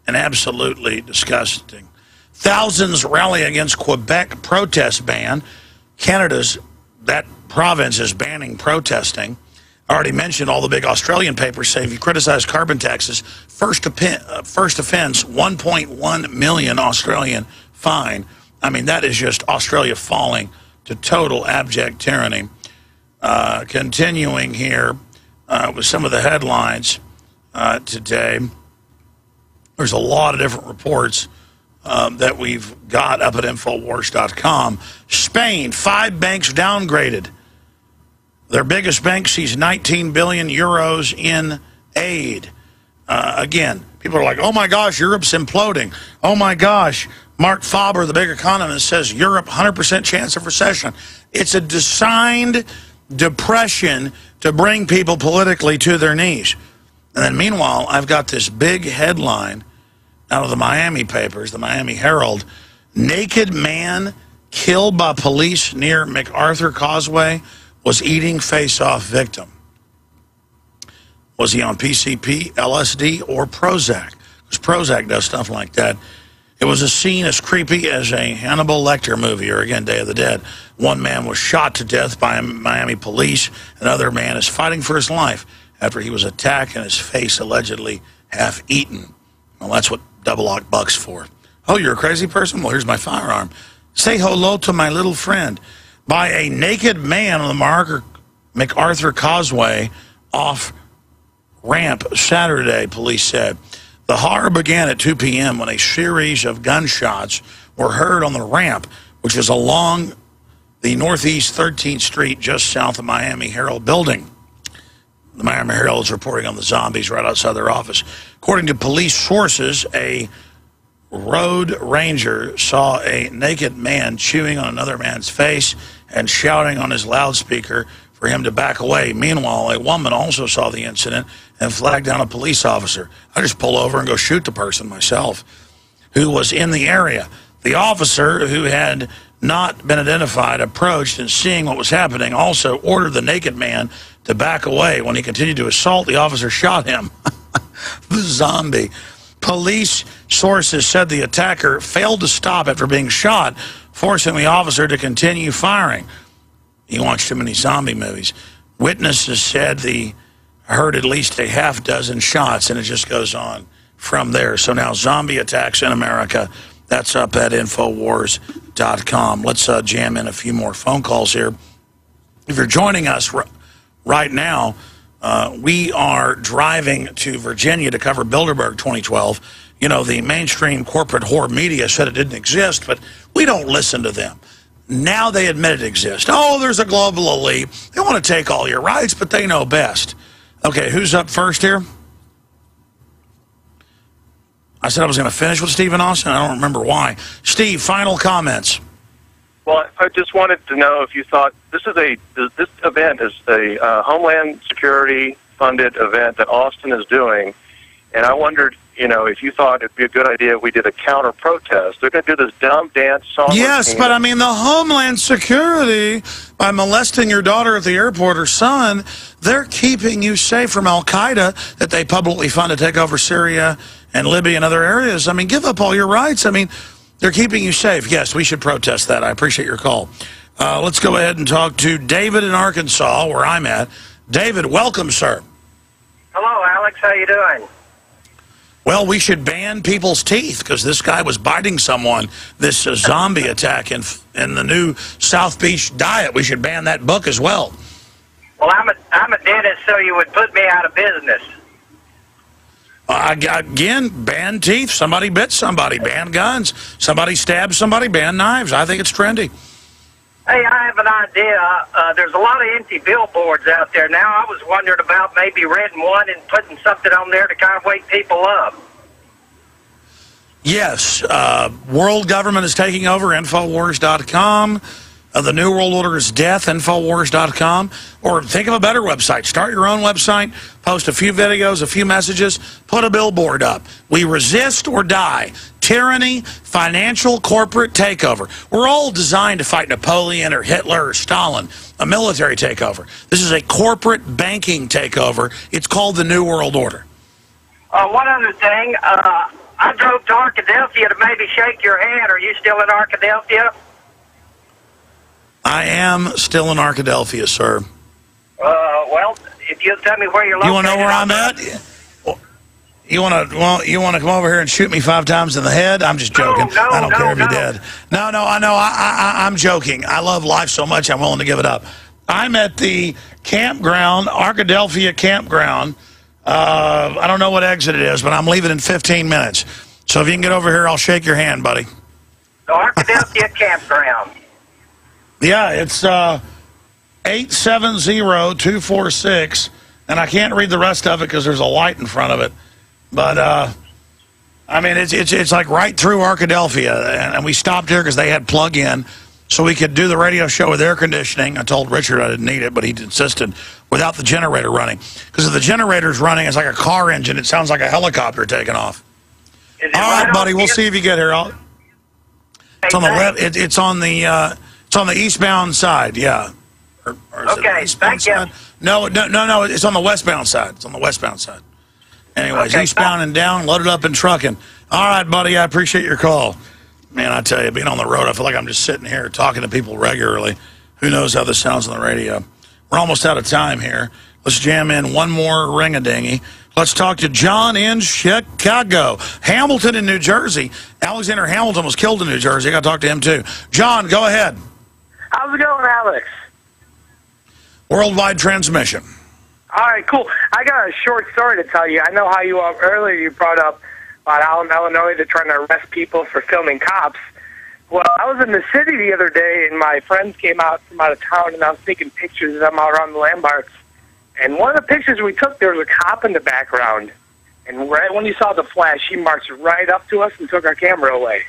S1: and absolutely disgusting. Thousands rally against Quebec protest ban. Canada's, that province is banning protesting. I already mentioned all the big Australian papers say if you criticize carbon taxes, first offense, 1.1 million Australian fine. I mean, that is just Australia falling to total abject tyranny. Continuing here with some of the headlines today. There's a lot of different reports that we've got up at Infowars.com. Spain, 5 banks downgraded. Their biggest bank sees 19 billion euros in aid. Again, people are like, oh my gosh, Europe's imploding. Oh my gosh, Mark Faber, the big economist, says Europe, 100% chance of recession. It's a designed depression to bring people politically to their knees. And then meanwhile, I've got this big headline out of the Miami papers, the Miami Herald. Naked man killed by police near MacArthur Causeway was eating face-off victim. Was he on PCP, LSD, or Prozac? Because Prozac does stuff like that. It was a scene as creepy as a Hannibal Lecter movie, or again, Day of the Dead. One man was shot to death by Miami police. Another man is fighting for his life after he was attacked and his face allegedly half-eaten. Well, that's what double lock bucks for. Oh, you're a crazy person? Well, here's my firearm. Say hello to my little friend. By a naked man on the MacArthur Causeway off ramp Saturday, police said. The horror began at 2 p.m. when a series of gunshots were heard on the ramp, which is along the northeast 13th Street just south of Miami Herald building. The Miami Herald is reporting on the zombies right outside their office. According to police sources, a road ranger saw a naked man chewing on another man's face and shouting on his loudspeaker for him to back away. Meanwhile, a woman also saw the incident and flagged down a police officer. I just pull over and go shoot the person myself who was in the area. The officer, who had not been identified, approached and seeing what was happening also ordered the naked man to back away. When he continued to assault, the officer shot him. The zombie. Police sources said the attacker failed to stop after being shot, forcing the officer to continue firing. He watched too many zombie movies. Witnesses said they heard at least a half dozen shots, and it just goes on from there. So now zombie attacks in America. That's up at Infowars.com. Let's jam in a few more phone calls here. If you're joining us right now, we are driving to Virginia to cover Bilderberg 2012. You know, the mainstream corporate whore media said it didn't exist, but we don't listen to them. Now they admit it exists. Oh, there's a global elite. They want to take all your rights, but they know best. Okay, who's up first here? I said I was going to finish with Stephen Austin. I don't remember why. Steve, final comments.
S12: Well, I just wanted to know if you thought this event is a Homeland Security funded event that Austin is doing, and I wondered, if you thought it'd be a good idea if we did a counter protest. They're going to do this dumb dance song.
S1: Yes, but I mean the Homeland Security, by molesting your daughter at the airport or son, they're keeping you safe from Al Qaeda that they publicly fund to take over Syria and Libya and other areas. I mean, give up all your rights. I mean, they're keeping you safe. Yes, we should protest that. I appreciate your call. Let's go ahead and talk to David in Arkansas, where I'm at. David, welcome, sir.
S13: Hello, Alex. How you doing?
S1: Well, we should ban people's teeth because this guy was biting someone, this zombie attack in the new South Beach diet. We should ban that book as well.
S13: Well, I'm a dentist, so you would put me out of business.
S1: Again, ban teeth. Somebody bit somebody. Ban guns. Somebody stabbed somebody. Ban knives. I think it's trendy.
S13: Hey, I have an idea. There's a lot of empty billboards out there now. I was wondering about maybe renting one and putting something on there to kind of wake people up.
S1: Yes. World government is taking over. Infowars.com. The New World Order is death, Infowars.com. Or think of a better website. Start your own website, post a few videos, a few messages, put a billboard up. We resist or die. Tyranny, financial, corporate takeover. We're all designed to fight Napoleon or Hitler or Stalin, a military takeover. This is a corporate banking takeover. It's called the New World Order.
S13: One other thing, I drove to Arkadelphia to maybe shake your hand. Are you still in Arkadelphia?
S1: I am still in Arkadelphia, sir.
S13: Well, if you'll tell me where you're located.
S1: You want to know where I'm at? You want to come over here and shoot me 5 times in the head? I'm just joking. I don't care if you're dead. No, I know. I'm joking. I love life so much I'm willing to give it up. I'm at the campground, Arkadelphia campground. I don't know what exit it is, but I'm leaving in 15 minutes. So if you can get over here, I'll shake your hand, buddy.
S13: The Arkadelphia campground.
S1: Yeah, it's 870-246, and I can't read the rest of it because there's a light in front of it. But, I mean, it's like right through Arkadelphia, and we stopped here because they had plug-in, so we could do the radio show with air conditioning. I told Richard I didn't need it, but he insisted without the generator running. Because if the generator's running, it's like a car engine. It sounds like a helicopter taking off. All right, buddy, we'll see if you get here. It's on the left. It's on the eastbound side, yeah. Or
S13: okay, thank you.
S1: No, it's on the westbound side. It's on the westbound side. Anyways,
S13: okay,
S1: eastbound and down, loaded up and trucking. All right, buddy, I appreciate your call. Man, I tell you, being on the road, I feel like I'm just sitting here talking to people regularly. Who knows how this sounds on the radio? We're almost out of time here. Let's jam in one more ring-a-dingy. Let's talk to John in Chicago. Hamilton in New Jersey. Alexander Hamilton was killed in New Jersey. I got to talk to him, too. John, go ahead.
S14: How's it going, Alex?
S1: Worldwide transmission.
S14: All right, cool. I got a short story to tell you. I know how you earlier you brought up about how in Illinois they're trying to arrest people for filming cops. Well, I was in the city the other day, and my friends came out from out of town, and I was taking pictures of them out around the landmarks. And one of the pictures we took, there was a cop in the background. And right when he saw the flash, he marched right up to us and took our camera away.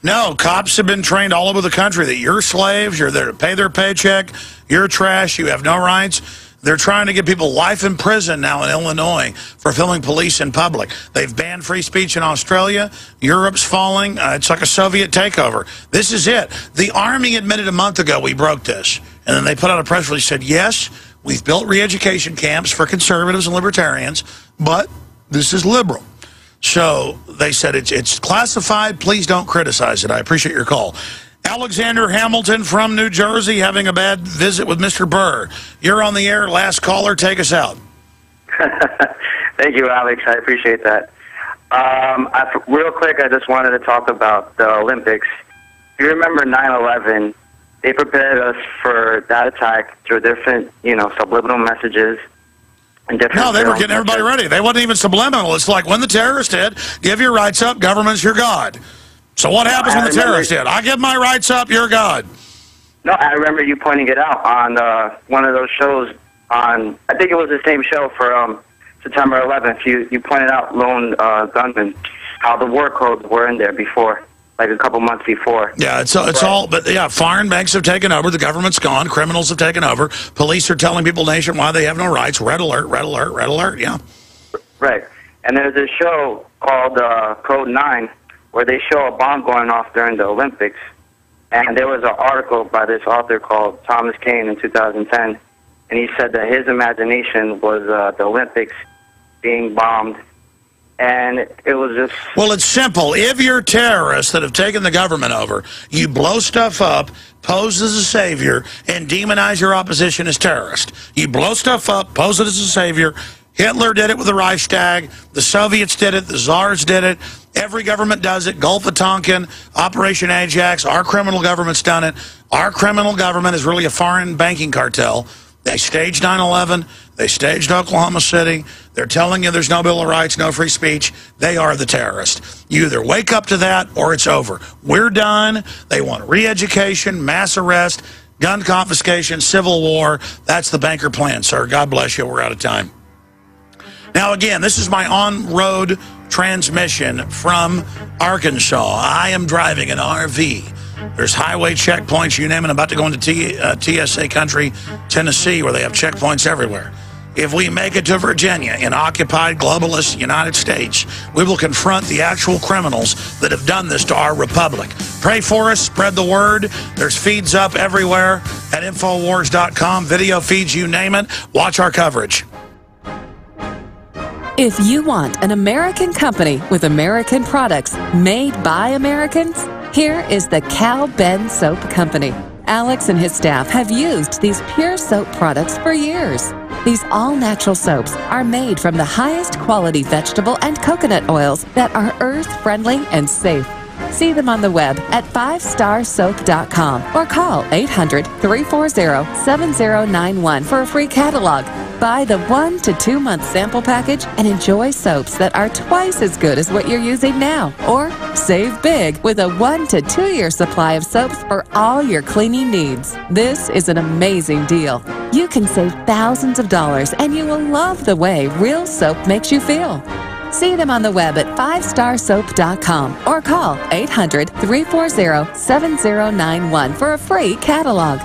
S1: No, cops have been trained all over the country that you're slaves, you're there to pay their paycheck, you're trash, you have no rights. They're trying to give people life in prison now in Illinois for filming police in public. They've banned free speech in Australia. Europe's falling. It's like a Soviet takeover. This is it. The Army admitted a month ago we broke this. And then they put out a press release that said, yes, we've built re-education camps for conservatives and libertarians, but this is liberal. So they said it's classified. Please don't criticize it. I appreciate your call. Alexander Hamilton from New Jersey having a bad visit with Mr. Burr. You're on the air. Last caller. Take us out.
S15: Thank you, Alex. I appreciate that. Real quick, I just wanted to talk about the Olympics. If you remember 9/11, they prepared us for that attack through different, subliminal messages.
S1: No, they were getting everybody ready. They wasn't even subliminal. It's like when the terrorists did, give your rights up, government's your God. So what happens when the terrorists did? I give my rights up, you're God.
S15: No, I remember you pointing it out on one of those shows on, I think it was the same show for September 11th. You pointed out lone gunmen, how the war codes were in there before, like a couple months before.
S1: Yeah, it's all, but yeah, foreign banks have taken over, the government's gone, criminals have taken over, police are telling people nationwide they have no rights, red alert, red alert, red alert, yeah.
S15: Right, and there's this show called Code 9, where they show a bomb going off during the Olympics, and there was an article by this author called Thomas Kane in 2010, and he said that his imagination was the Olympics being bombed. And it was just...
S1: Well, it's simple. If you're terrorists that have taken the government over, you blow stuff up, pose as a savior, and demonize your opposition as terrorist. You blow stuff up, pose it as a savior. Hitler did it with the Reichstag. The Soviets did it. The Tsars did it. Every government does it. Gulf of Tonkin, Operation Ajax. Our criminal government's done it. Our criminal government is really a foreign banking cartel. They staged 9/11. They staged Oklahoma City. They're telling you there's no Bill of Rights, no free speech. They are the terrorists. You either wake up to that or it's over. We're done. They want re-education, mass arrest, gun confiscation, civil war. That's the banker plan, sir. God bless you. We're out of time. Now, again, this is my on-road transmission from Arkansas. I am driving an RV There's highway checkpoints, you name it. I'm about to go into TSA country, Tennessee, where they have checkpoints everywhere. If we make it to Virginia in occupied globalist United States, we will confront the actual criminals that have done this to our republic. Pray for us, spread the word. There's feeds up everywhere at Infowars.com, video feeds, you name it. Watch our coverage.
S16: If you want an American company with American products made by Americans, here is the Cal Ben Soap Company. Alex and his staff have used these pure soap products for years. These all-natural soaps are made from the highest quality vegetable and coconut oils that are earth-friendly and safe. See them on the web at 5starsoap.com or call 800-340-7091 for a free catalog. Buy the 1 to 2 month sample package and enjoy soaps that are twice as good as what you're using now. Or save big with a 1 to 2 year supply of soaps for all your cleaning needs. This is an amazing deal. You can save thousands of dollars and you will love the way real soap makes you feel. See them on the web at 5starsoap.com or call 800-340-7091 for a free catalog.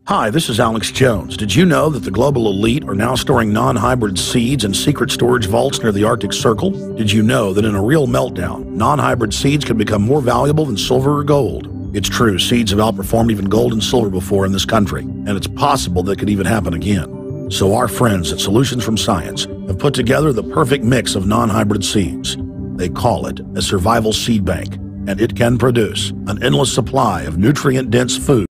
S1: Hi, this is Alex Jones. Did you know that the global elite are now storing non-hybrid seeds in secret storage vaults near the Arctic Circle? Did you know that in a real meltdown, non-hybrid seeds can become more valuable than silver or gold? It's true, seeds have outperformed even gold and silver before in this country, and it's possible that could even happen again. So our friends at Solutions from Science have put together the perfect mix of non-hybrid seeds. They call it a survival seed bank, and it can produce an endless supply of nutrient-dense food